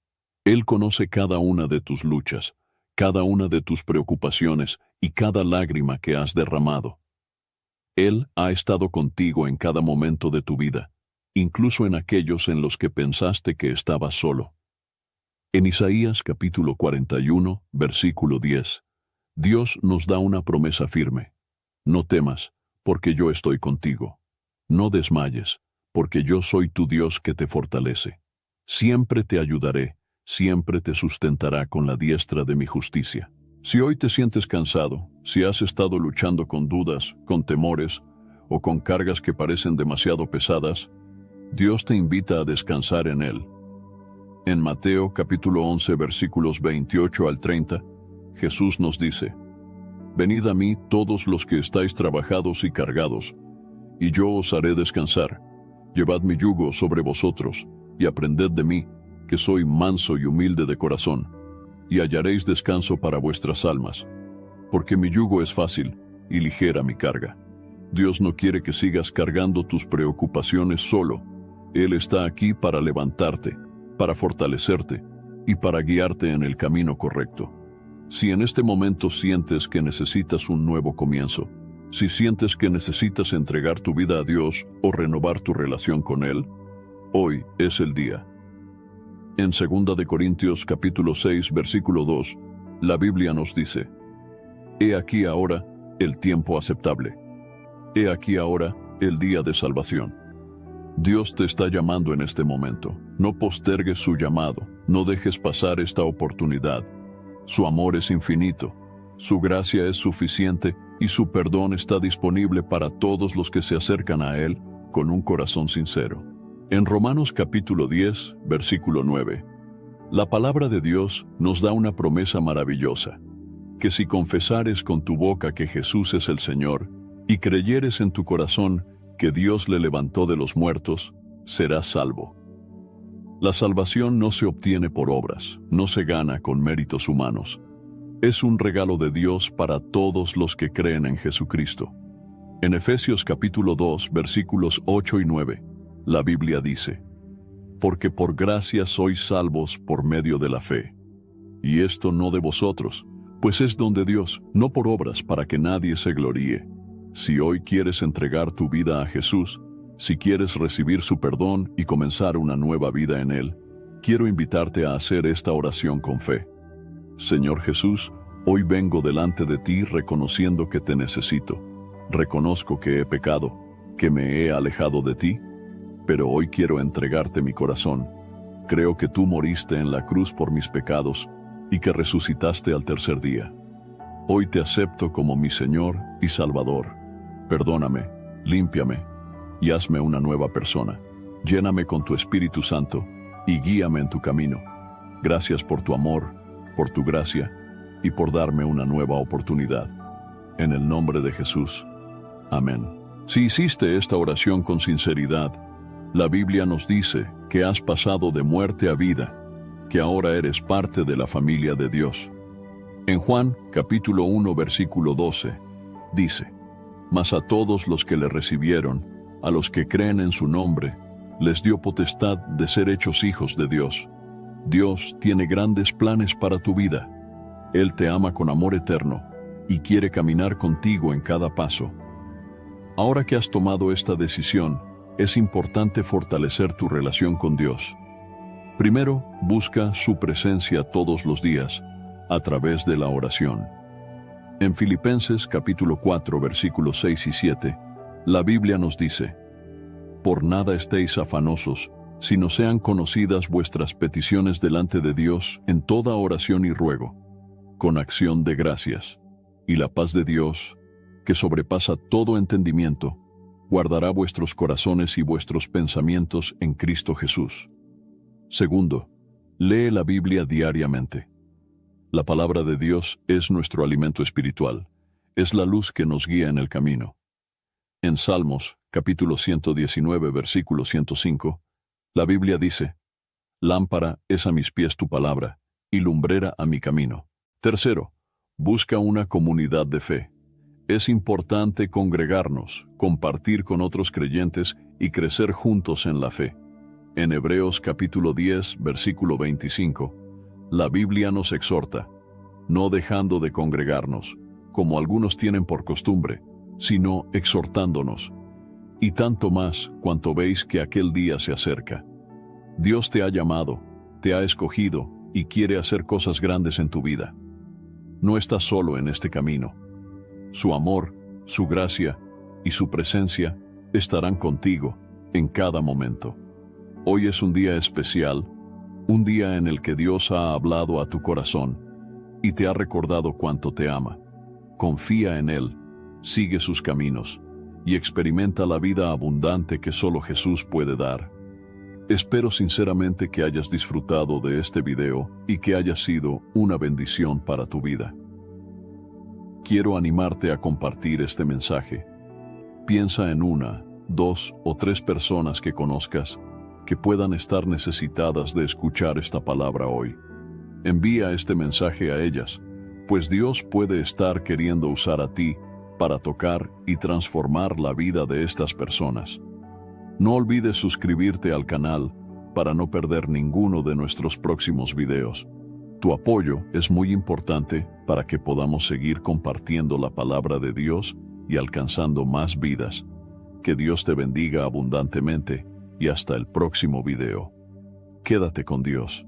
Él conoce cada una de tus luchas, cada una de tus preocupaciones y cada lágrima que has derramado. Él ha estado contigo en cada momento de tu vida, incluso en aquellos en los que pensaste que estabas solo. En Isaías capítulo 41, versículo 10, Dios nos da una promesa firme: No temas, porque yo estoy contigo. No desmayes, porque yo soy tu Dios que te fortalece. Siempre te ayudaré, siempre te sustentará con la diestra de mi justicia. Si hoy te sientes cansado, si has estado luchando con dudas, con temores o con cargas que parecen demasiado pesadas, Dios te invita a descansar en Él. En Mateo capítulo 11 versículos 28 al 30, Jesús nos dice: Venid a mí todos los que estáis trabajados y cargados, y yo os haré descansar. Llevad mi yugo sobre vosotros, y aprended de mí, que soy manso y humilde de corazón, y hallaréis descanso para vuestras almas, porque mi yugo es fácil y ligera mi carga. Dios no quiere que sigas cargando tus preocupaciones solo. Él está aquí para levantarte, para fortalecerte y para guiarte en el camino correcto. Si en este momento sientes que necesitas un nuevo comienzo, si sientes que necesitas entregar tu vida a Dios o renovar tu relación con Él, hoy es el día. En 2 de Corintios capítulo 6 versículo 2, la Biblia nos dice: He aquí ahora el tiempo aceptable. He aquí ahora el día de salvación. Dios te está llamando en este momento. No postergues su llamado, no dejes pasar esta oportunidad. Su amor es infinito, su gracia es suficiente y su perdón está disponible para todos los que se acercan a Él con un corazón sincero. En Romanos capítulo 10, versículo 9, la palabra de Dios nos da una promesa maravillosa: que si confesares con tu boca que Jesús es el Señor y creyeres en tu corazón que Dios le levantó de los muertos, serás salvo. La salvación no se obtiene por obras, no se gana con méritos humanos. Es un regalo de Dios para todos los que creen en Jesucristo. En Efesios capítulo 2, versículos 8 y 9, la Biblia dice: porque por gracia sois salvos por medio de la fe. Y esto no de vosotros, pues es don de Dios, no por obras para que nadie se gloríe. Si hoy quieres entregar tu vida a Jesús, si quieres recibir su perdón y comenzar una nueva vida en Él, quiero invitarte a hacer esta oración con fe. Señor Jesús, hoy vengo delante de ti reconociendo que te necesito. Reconozco que he pecado, que me he alejado de ti, pero hoy quiero entregarte mi corazón. Creo que tú moriste en la cruz por mis pecados y que resucitaste al tercer día. Hoy te acepto como mi Señor y Salvador. Perdóname, límpiame y hazme una nueva persona. Lléname con tu Espíritu Santo y guíame en tu camino. Gracias por tu amor, por tu gracia y por darme una nueva oportunidad. En el nombre de Jesús. Amén. Si hiciste esta oración con sinceridad, la Biblia nos dice que has pasado de muerte a vida, que ahora eres parte de la familia de Dios. En Juan, capítulo 1, versículo 12, dice: mas a todos los que le recibieron, a los que creen en su nombre, les dio potestad de ser hechos hijos de Dios. Dios tiene grandes planes para tu vida. Él te ama con amor eterno y quiere caminar contigo en cada paso. Ahora que has tomado esta decisión, es importante fortalecer tu relación con Dios. Primero, busca su presencia todos los días, a través de la oración. En Filipenses capítulo 4, versículos 6 y 7, la Biblia nos dice: por nada estéis afanosos, sino sean conocidas vuestras peticiones delante de Dios en toda oración y ruego, con acción de gracias. Y la paz de Dios, que sobrepasa todo entendimiento, guardará vuestros corazones y vuestros pensamientos en Cristo Jesús. Segundo, lee la Biblia diariamente. La palabra de Dios es nuestro alimento espiritual, es la luz que nos guía en el camino. En Salmos, capítulo 119, versículo 105, la Biblia dice: lámpara es a mis pies tu palabra, y lumbrera a mi camino. Tercero, busca una comunidad de fe. Es importante congregarnos, compartir con otros creyentes y crecer juntos en la fe. En Hebreos capítulo 10, versículo 25, la Biblia nos exhorta: no dejando de congregarnos, como algunos tienen por costumbre, sino exhortándonos. Y tanto más cuanto veis que aquel día se acerca. Dios te ha llamado, te ha escogido y quiere hacer cosas grandes en tu vida. No estás solo en este camino. Su amor, su gracia y su presencia estarán contigo en cada momento. Hoy es un día especial, un día en el que Dios ha hablado a tu corazón y te ha recordado cuánto te ama. Confía en Él, sigue sus caminos y experimenta la vida abundante que solo Jesús puede dar. Espero sinceramente que hayas disfrutado de este video y que haya sido una bendición para tu vida. Quiero animarte a compartir este mensaje. Piensa en 1, 2 o 3 personas que conozcas que puedan estar necesitadas de escuchar esta palabra hoy. Envía este mensaje a ellas, pues Dios puede estar queriendo usar a ti para tocar y transformar la vida de estas personas. No olvides suscribirte al canal para no perder ninguno de nuestros próximos videos. Tu apoyo es muy importante para que podamos seguir compartiendo la palabra de Dios y alcanzando más vidas. Que Dios te bendiga abundantemente y hasta el próximo video. Quédate con Dios.